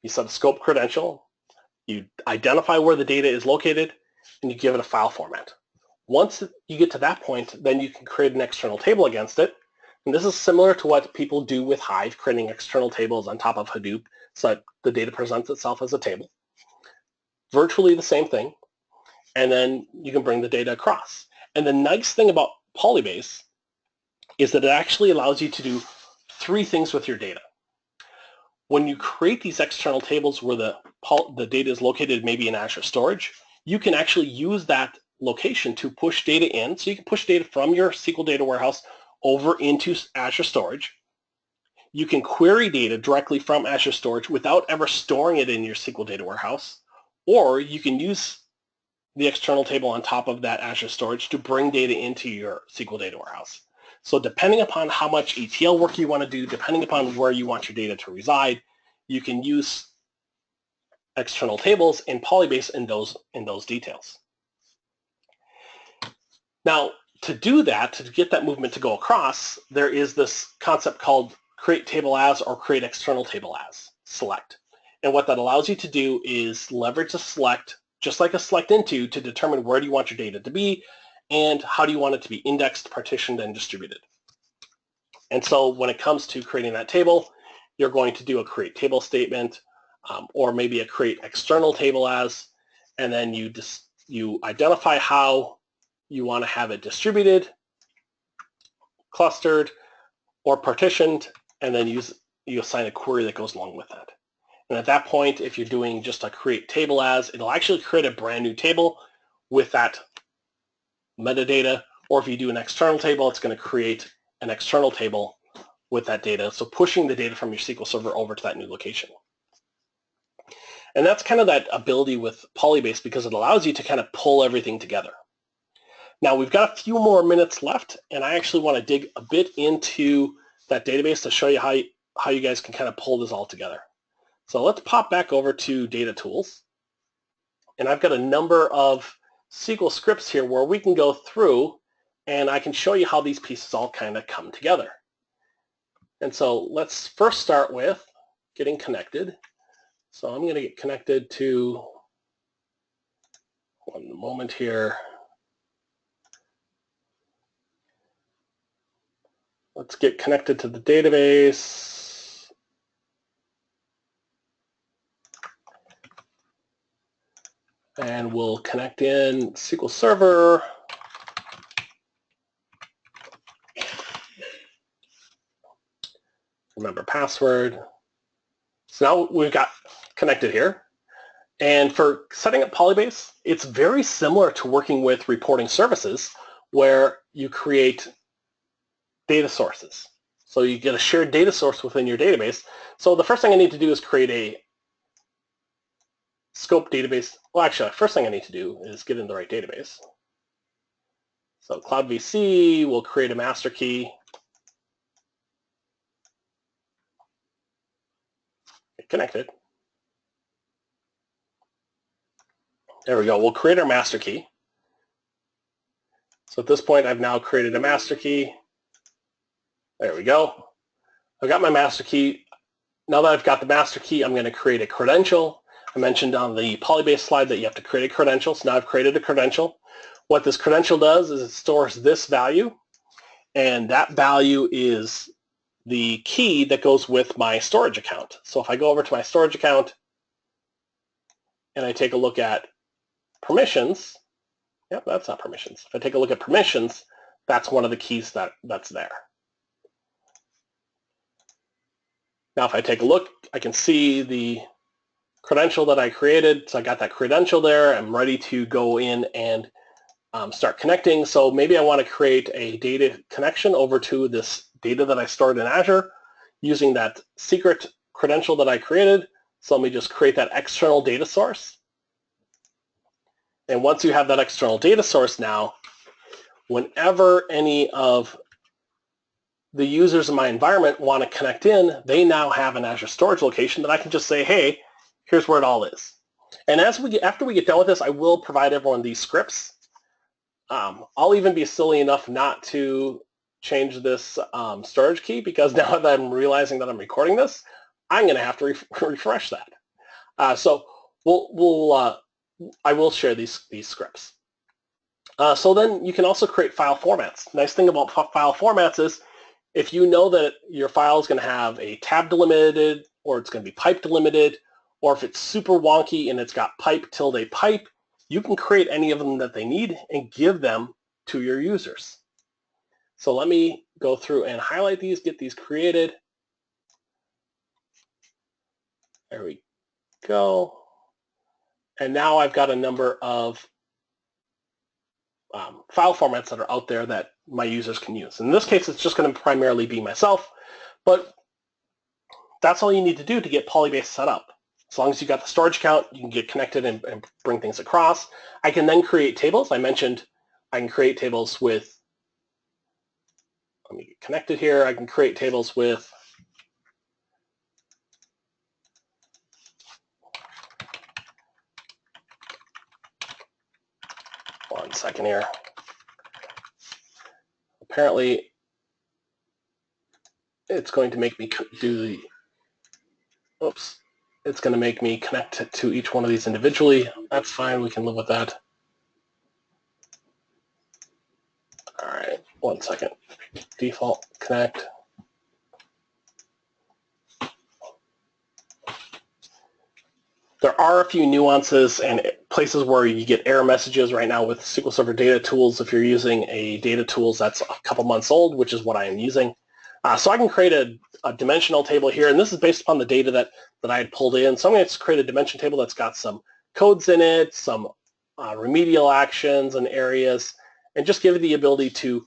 you set a scope credential, you identify where the data is located, and you give it a file format. Once you get to that point, then you can create an external table against it. And this is similar to what people do with Hive, creating external tables on top of Hadoop so that the data presents itself as a table. Virtually the same thing. And then you can bring the data across. And the nice thing about PolyBase is that it actually allows you to do 3 things with your data. When you create these external tables where the data is located maybe in Azure Storage, you can actually use that location to push data in. So you can push data from your SQL Data Warehouse over into Azure Storage. You can query data directly from Azure Storage without ever storing it in your SQL Data Warehouse, or you can use the external table on top of that Azure Storage to bring data into your SQL Data Warehouse. So depending upon how much ETL work you want to do, depending upon where you want your data to reside, you can use external tables in PolyBase in those details. Now, to do that, to get that movement to go across, there is this concept called create table as or create external table as select. And what that allows you to do is leverage a select, just like a select into, to determine where do you want your data to be and how do you want it to be indexed, partitioned, and distributed. And so when it comes to creating that table, you're going to do a create table statement or maybe a create external table as, and then you identify how you want to have it distributed, clustered, or partitioned, and then you assign a query that goes along with that. And at that point, if you're doing just a create table as, it'll actually create a brand new table with that metadata, or if you do an external table, it's going to create an external table with that data, so pushing the data from your SQL Server over to that new location. And that's kind of that ability with PolyBase because it allows you to kind of pull everything together. Now we've got a few more minutes left, and I actually want to dig a bit into that database to show you how you guys can kind of pull this all together. So let's pop back over to Data Tools, and I've got a number of SQL scripts here where we can go through, and I can show you how these pieces all kind of come together. And so let's first start with getting connected. So I'm going to get connected to, one moment here. Let's get connected to the database. And we'll connect in SQL Server. Remember password. So now we've got connected here. And for setting up PolyBase, it's very similar to working with reporting services where you create data sources. So you get a shared data source within your database. So the first thing I need to do is create a scope database. Well, actually, the first thing I need to do is get in the right database. So Cloud VC, we'll create a master key. Get connected. There we go. We'll create our master key. So at this point, I've now created a master key. There we go. I've got my master key. Now that I've got the master key, I'm going to create a credential. I mentioned on the PolyBase slide that you have to create a credential. So now I've created a credential. What this credential does is it stores this value, and that value is the key that goes with my storage account. So if I go over to my storage account and I take a look at permissions, yep, that's not permissions. If I take a look at permissions, that's one of the keys that's there. Now if I take a look, I can see the credential that I created. So I got that credential there. I'm ready to go in and start connecting. So maybe I want to create a data connection over to this data that I stored in Azure using that secret credential that I created. So let me just create that external data source. And once you have that external data source now, whenever any of the users in my environment want to connect in, they now have an Azure storage location that I can just say, hey, here's where it all is. And after we get done with this, I will provide everyone these scripts. I'll even be silly enough not to change this storage key because now that I'm realizing that I'm recording this, I'm going to have to refresh that. So I will share these scripts. So then you can also create file formats. Nice thing about file formats is if you know that your file is going to have a tab delimited or it's going to be pipe delimited, or if it's super wonky and it's got pipe tilde pipe, you can create any of them that they need and give them to your users. So let me go through and highlight these, get these created. There we go. And now I've got a number of file formats that are out there that my users can use. In this case, it's just going to primarily be myself, but that's all you need to do to get PolyBase set up. As long as you got the storage account, you can get connected and bring things across. I can then create tables. I mentioned I can create tables with, let me get connected here. I can create tables with one second here. Apparently, it's going to make me do the, oops, it's going to make me connect to each one of these individually. That's fine, we can live with that. All right, one second. Default connect. There are a few nuances and places where you get error messages right now with SQL Server data tools. If you're using a data tools that's a couple months old, which is what I am using. So I can create a dimensional table here, and this is based upon the data that I had pulled in. So I'm going to create a dimension table that's got some codes in it, some remedial actions and areas, and just give it the ability to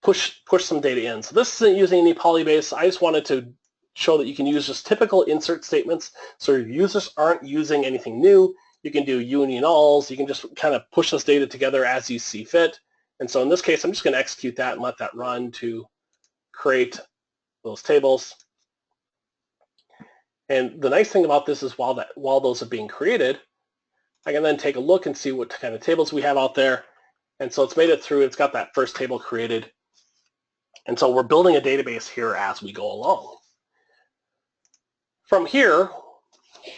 push some data in. So this isn't using any PolyBase. I just wanted to show that you can use just typical insert statements, so your users aren't using anything new. You can do union alls. You can just kind of push this data together as you see fit. And so in this case, I'm just going to execute that and let that run to create those tables. And the nice thing about this is while those are being created, I can then take a look and see what kind of tables we have out there. And so it's made it through. It's got that first table created. And so we're building a database here as we go along. From here,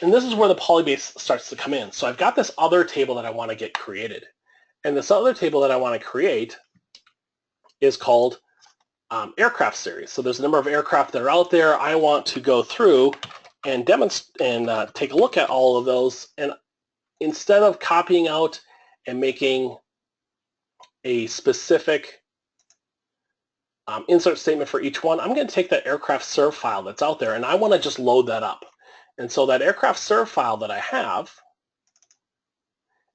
and this is where the PolyBase starts to come in. So I've got this other table that I want to get created. And this other table that I want to create is called aircraft series. So there's a number of aircraft that are out there. I want to go through and demonstrate and take a look at all of those. And instead of copying out and making a specific insert statement for each one, I'm going to take that aircraft serve file that's out there, and I want to just load that up. And so that aircraft serve file that I have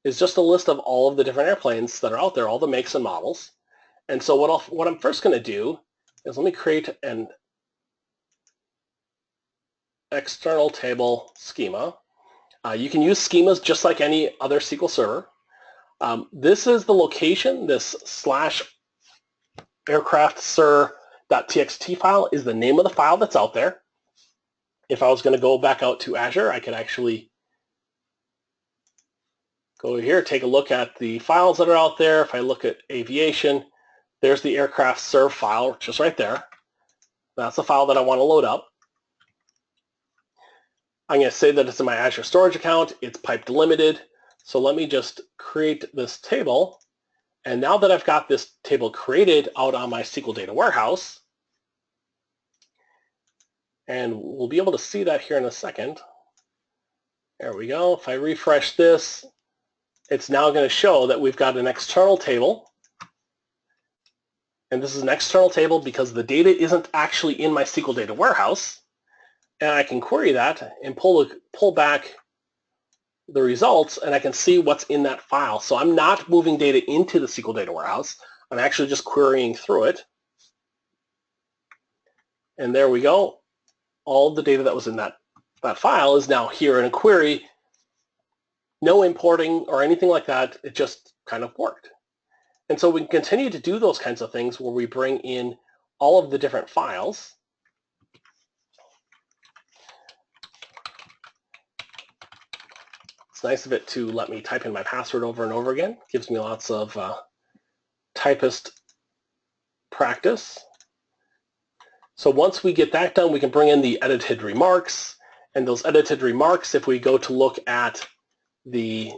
is just a list of all of the different airplanes that are out there, all the makes and models. And so what I'm first going to do is let me create an external table schema. You can use schemas just like any other SQL Server. This is the location, this /aircraftser.txt file is the name of the file that's out there. If I was going to go back out to Azure, I could actually go here, take a look at the files that are out there. If I look at aviation, there's the aircraft serve file just right there. That's the file that I want to load up. I'm going to say that it's in my Azure storage account. It's pipe delimited. So let me just create this table. And now that I've got this table created out on my SQL Data Warehouse, and we'll be able to see that here in a second. There we go. If I refresh this, it's now going to show that we've got an external table. And this is an external table because the data isn't actually in my SQL Data Warehouse. And I can query that and pull back the results, and I can see what's in that file. So I'm not moving data into the SQL Data Warehouse. I'm actually just querying through it. And there we go. All the data that was in that file is now here in a query. No importing or anything like that. It just kind of worked. And so we can continue to do those kinds of things where we bring in all of the different files. It's nice of it to let me type in my password over and over again. It gives me lots of typist practice. So once we get that done, we can bring in the edited remarks. And those edited remarks, if we go to look at the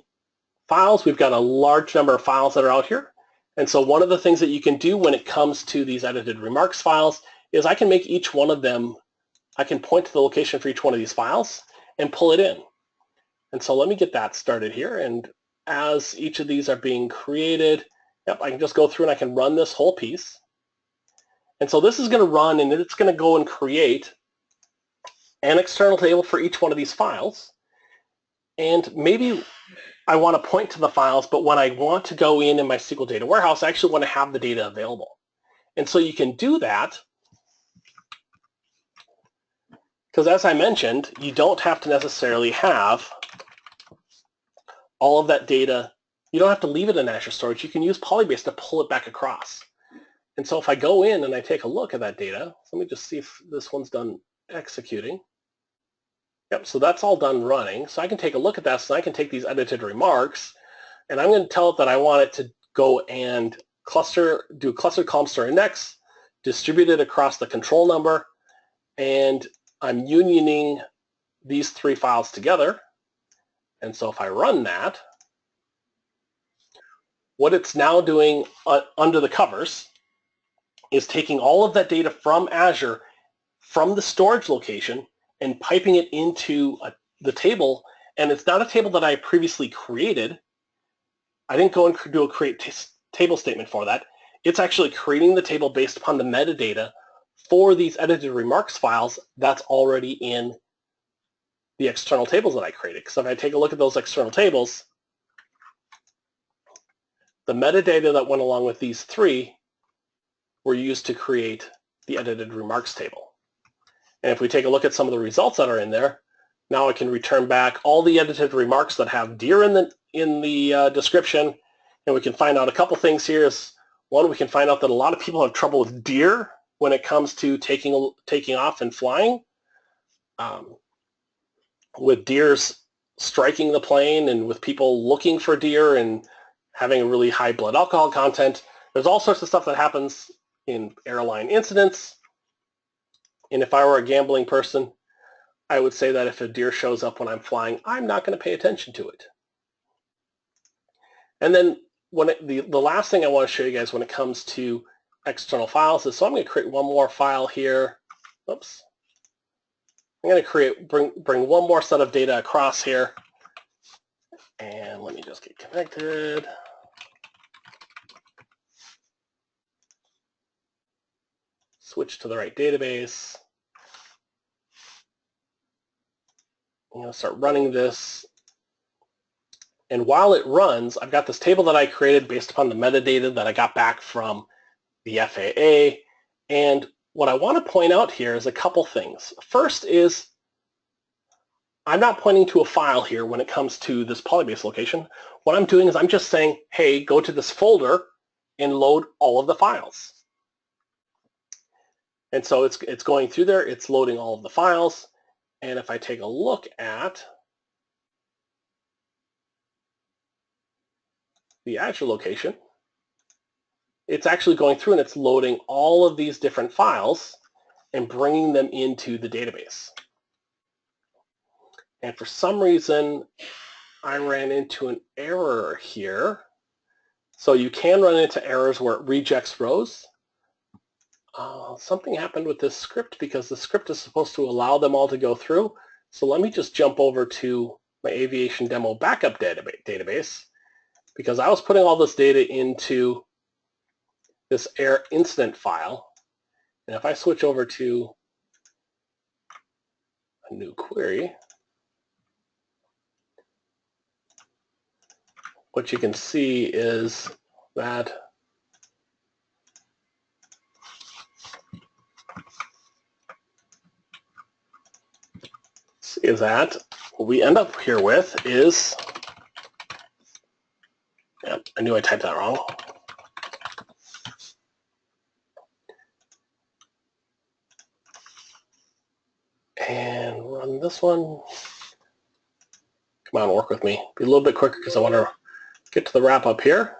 files, we've got a large number of files that are out here. And so one of the things that you can do when it comes to these edited remarks files is I can make each one of them, I can point to the location for each one of these files and pull it in. And so let me get that started here. And as each of these are being created, yep, I can just go through and I can run this whole piece. And so this is going to run, and it's going to go and create an external table for each one of these files. And maybe I want to point to the files, but when I want to go in my SQL Data Warehouse, I actually want to have the data available. And so you can do that because, as I mentioned, you don't have to necessarily have all of that data. You don't have to leave it in Azure Storage. You can use PolyBase to pull it back across. And so if I go in and I take a look at that data, let me just see if this one's done executing. Yep, so that's all done running. So I can take a look at that, so I can take these edited remarks, and I'm going to tell it that I want it to go and do cluster column store index, distribute it across the control number, and I'm unioning these three files together. And so if I run that, what it's now doing under the covers is taking all of that data from Azure, from the storage location, and piping it into the table. And it's not a table that I previously created. I didn't go and do a create table statement for that. It's actually creating the table based upon the metadata for these edited remarks files that's already in the external tables that I created. So if I take a look at those external tables, the metadata that went along with these three were used to create the edited remarks table. And if we take a look at some of the results that are in there, now I can return back all the edited remarks that have deer in the description, and we can find out a couple things here. Is one, we can find out that a lot of people have trouble with deer when it comes to taking off and flying, with deers striking the plane and with people looking for deer and having a really high blood alcohol content. There's all sorts of stuff that happens in airline incidents. And if I were a gambling person, I would say that if a deer shows up when I'm flying, I'm not going to pay attention to it. And then the last thing I want to show you guys when it comes to external files is, so I'm going to create one more file here. Oops. I'm going to bring one more set of data across here. And let me just get connected. Switch to the right database. I'm going to start running this. And while it runs, I've got this table that I created based upon the metadata that I got back from the FAA. And what I want to point out here is a couple things. First is, I'm not pointing to a file here when it comes to this PolyBase location. What I'm doing is I'm just saying, hey, go to this folder and load all of the files. And so it's going through there, it's loading all of the files. And if I take a look at the Azure location, it's actually going through and it's loading all of these different files and bringing them into the database. And for some reason, I ran into an error here. So you can run into errors where it rejects rows. Something happened with this script because the script is supposed to allow them all to go through. So let me just jump over to my aviation demo backup database, because I was putting all this data into this error incident file. And if I switch over to a new query, what you can see is that what we end up here with is, yep, I knew I typed that wrong. And run this one. Come on, work with me. Be a little bit quicker because I want to get to the wrap up here.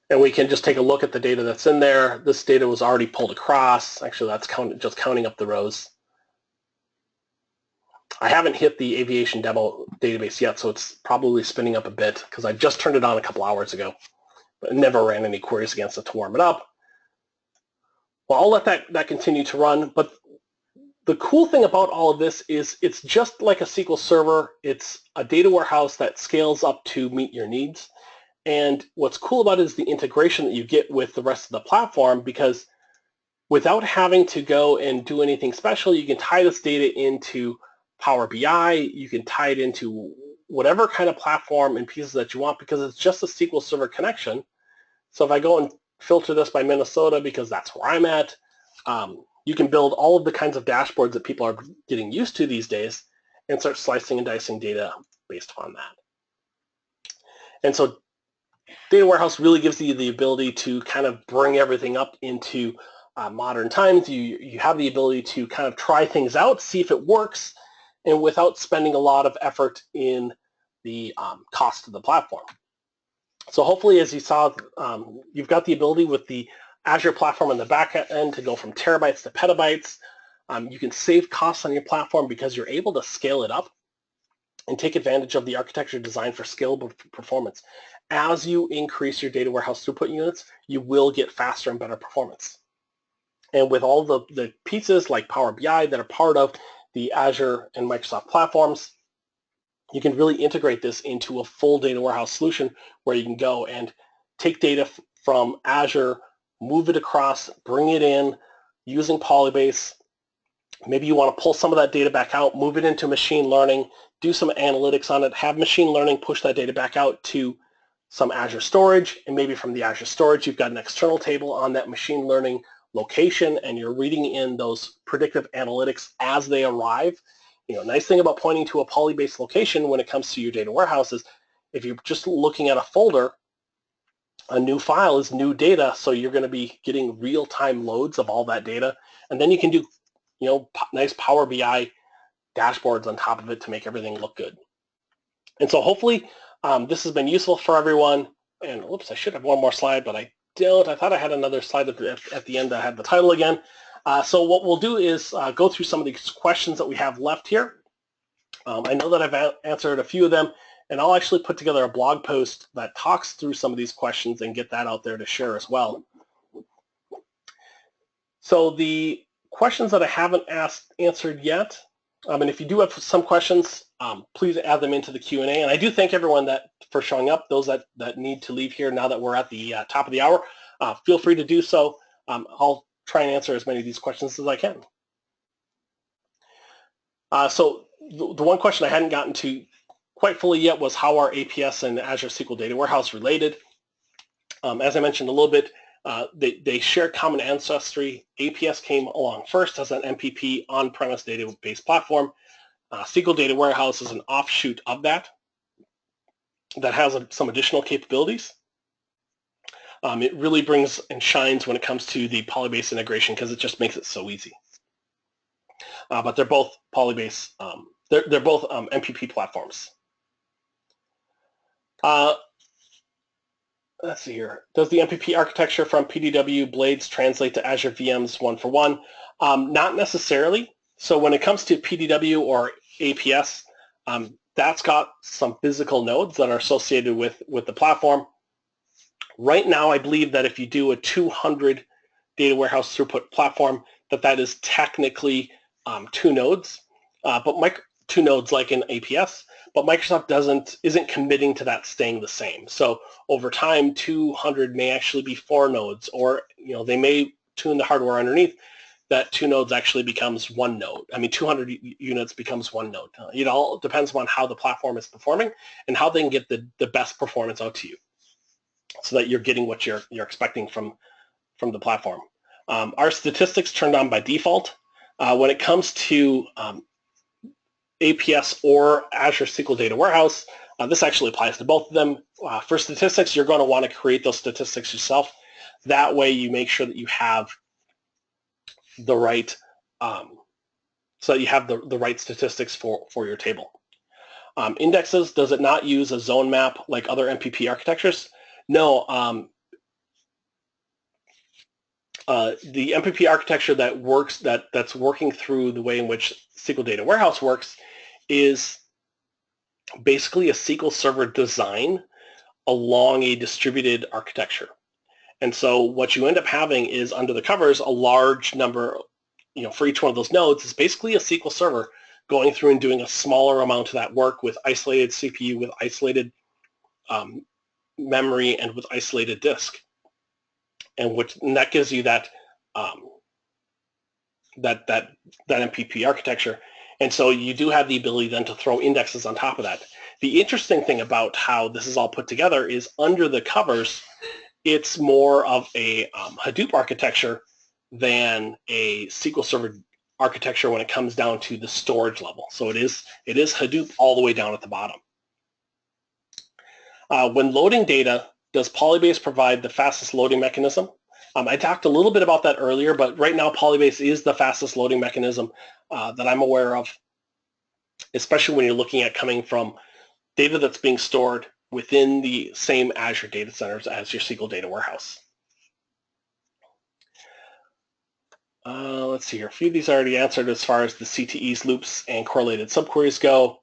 And we can just take a look at the data that's in there. This data was already pulled across. Actually, that's just counting up the rows. I haven't hit the aviation demo database yet, so it's probably spinning up a bit because I just turned it on a couple hours ago, but never ran any queries against it to warm it up. Well, I'll let that continue to run, but the cool thing about all of this is it's just like a SQL Server. It's a data warehouse that scales up to meet your needs. And what's cool about it is the integration that you get with the rest of the platform, because without having to go and do anything special, you can tie this data into Power BI, you can tie it into whatever kind of platform and pieces that you want, because it's just a SQL Server connection. So if I go and filter this by Minnesota, because that's where I'm at, you can build all of the kinds of dashboards that people are getting used to these days and start slicing and dicing data based on that. And so Data Warehouse really gives you the ability to kind of bring everything up into modern times. You have the ability to kind of try things out, see if it works, and without spending a lot of effort in the cost of the platform. So hopefully, as you saw, you've got the ability with the Azure platform on the back end to go from terabytes to petabytes. You can save costs on your platform because you're able to scale it up and take advantage of the architecture designed for scalable performance. As you increase your data warehouse throughput units, you will get faster and better performance. And with all the pieces like Power BI that are part of the Azure and Microsoft platforms, you can really integrate this into a full data warehouse solution where you can go and take data from Azure, move it across, bring it in using PolyBase. Maybe you want to pull some of that data back out, move it into machine learning, do some analytics on it, have machine learning push that data back out to some Azure storage, and maybe from the Azure storage, you've got an external table on that machine learning location, and you're reading in those predictive analytics as they arrive. Nice thing about pointing to a PolyBase location when it comes to your data warehouse is if you're just looking at a folder, a new file is new data, so you're going to be getting real-time loads of all that data, and then you can do nice Power BI dashboards on top of it to make everything look good. And so hopefully this has been useful for everyone. And whoops, I should have one more slide, but I don't. I thought I had another slide at the end that had the title again. So what we'll do is go through some of these questions that we have left here. I know that I've answered a few of them, and I'll actually put together a blog post that talks through some of these questions and get that out there to share as well. So the questions that I haven't answered yet, and if you do have some questions, please add them into the Q&A. And I do thank everyone for showing up. Those that need to leave here now that we're at the top of the hour, feel free to do so. I'll try and answer as many of these questions as I can. So the one question I hadn't gotten to quite fully yet was how are APS and Azure SQL Data Warehouse related? As I mentioned a little bit, they share common ancestry. APS came along first as an MPP on-premise database platform. SQL Data Warehouse is an offshoot of that has some additional capabilities. It really brings and shines when it comes to the PolyBase integration because it just makes it so easy. But they're both PolyBase. They're both MPP platforms. Let's see here. Does the MPP architecture from PDW blades translate to Azure VMs one for one? Not necessarily. So when it comes to PDW or APS, that's got some physical nodes that are associated with the platform. Right now, I believe that if you do a 200 data warehouse throughput platform, that is technically 2 nodes, but 2 nodes like in APS. But Microsoft isn't committing to that staying the same. So over time, 200 may actually be 4 nodes, or they may tune the hardware underneath that 2 nodes actually becomes 1 node. 200 units becomes 1 node. It all depends on how the platform is performing and how they can get the best performance out to you, so that you're getting what you're expecting from the platform. Our statistics turned on by default. When it comes to APS or Azure SQL Data Warehouse, this actually applies to both of them. For statistics, you're going to want to create those statistics yourself. That way you make sure that you have the right, so that you have the right statistics for your table. Indexes, does it not use a zone map like other MPP architectures? No. The MPP architecture that works, that's working through the way in which SQL Data Warehouse works is basically a SQL Server design along a distributed architecture. And so what you end up having is under the covers a large number, for each one of those nodes is basically a SQL Server going through and doing a smaller amount of that work with isolated CPU, with isolated memory, and with isolated disk. And that gives you that MPP architecture. And so you do have the ability then to throw indexes on top of that. The interesting thing about how this is all put together is under the covers, it's more of a Hadoop architecture than a SQL Server architecture when it comes down to the storage level. So it is Hadoop all the way down at the bottom. When loading data, does PolyBase provide the fastest loading mechanism? I talked a little bit about that earlier, but right now PolyBase is the fastest loading mechanism that I'm aware of, especially when you're looking at coming from data that's being stored within the same Azure data centers as your SQL Data Warehouse. Let's see here. A few of these are already answered as far as the CTEs, loops, and correlated subqueries go.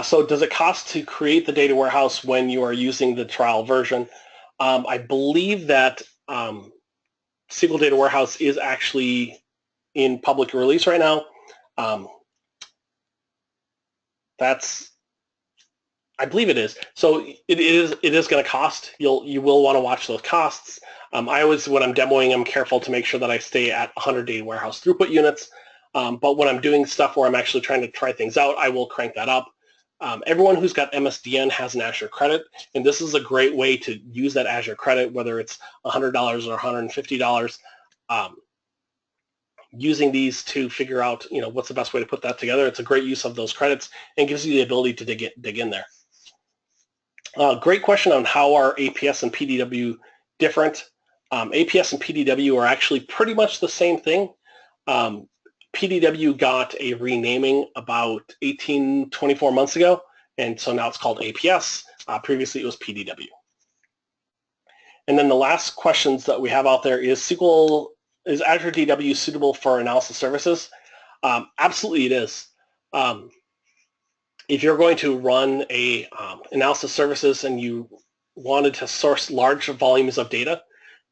So does it cost to create the data warehouse when you are using the trial version? I believe that SQL Data Warehouse is actually in public release right now. I believe it is. So it is going to cost. You will want to watch those costs. I always, when I'm demoing, I'm careful to make sure that I stay at 100 data warehouse throughput units. But when I'm doing stuff where I'm actually trying to try things out, I will crank that up. Everyone who's got MSDN has an Azure credit, and this is a great way to use that Azure credit, whether it's $100 or $150. Using these to figure out, what's the best way to put that together. It's a great use of those credits and gives you the ability to dig in there. Great question on how are APS and PDW different. APS and PDW are actually pretty much the same thing. PDW got a renaming about 24 months ago, and so now it's called APS. Previously it was PDW. And then the last questions that we have out there is is Azure DW suitable for analysis services? Absolutely it is. If you're going to run a analysis services and you wanted to source large volumes of data,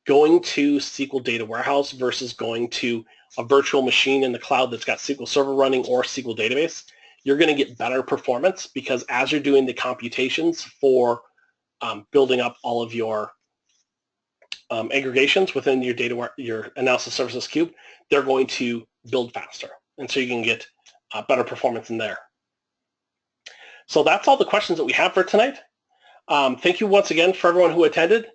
going to SQL Data Warehouse versus going to a virtual machine in the cloud that's got SQL Server running or SQL Database, you're going to get better performance because as you're doing the computations for building up all of your aggregations within your analysis services cube, they're going to build faster. And so you can get better performance in there. So that's all the questions that we have for tonight. Thank you once again for everyone who attended.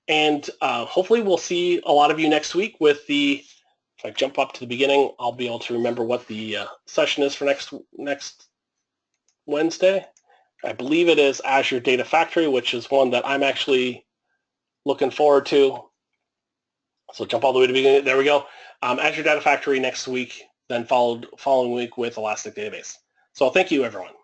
And hopefully we'll see a lot of you next week with if I jump up to the beginning, I'll be able to remember what the session is for next Wednesday. I believe it is Azure Data Factory, which is one that I'm actually looking forward to. So jump all the way to the beginning. There we go. Azure Data Factory next week, then following week with Elastic Database. So thank you, everyone.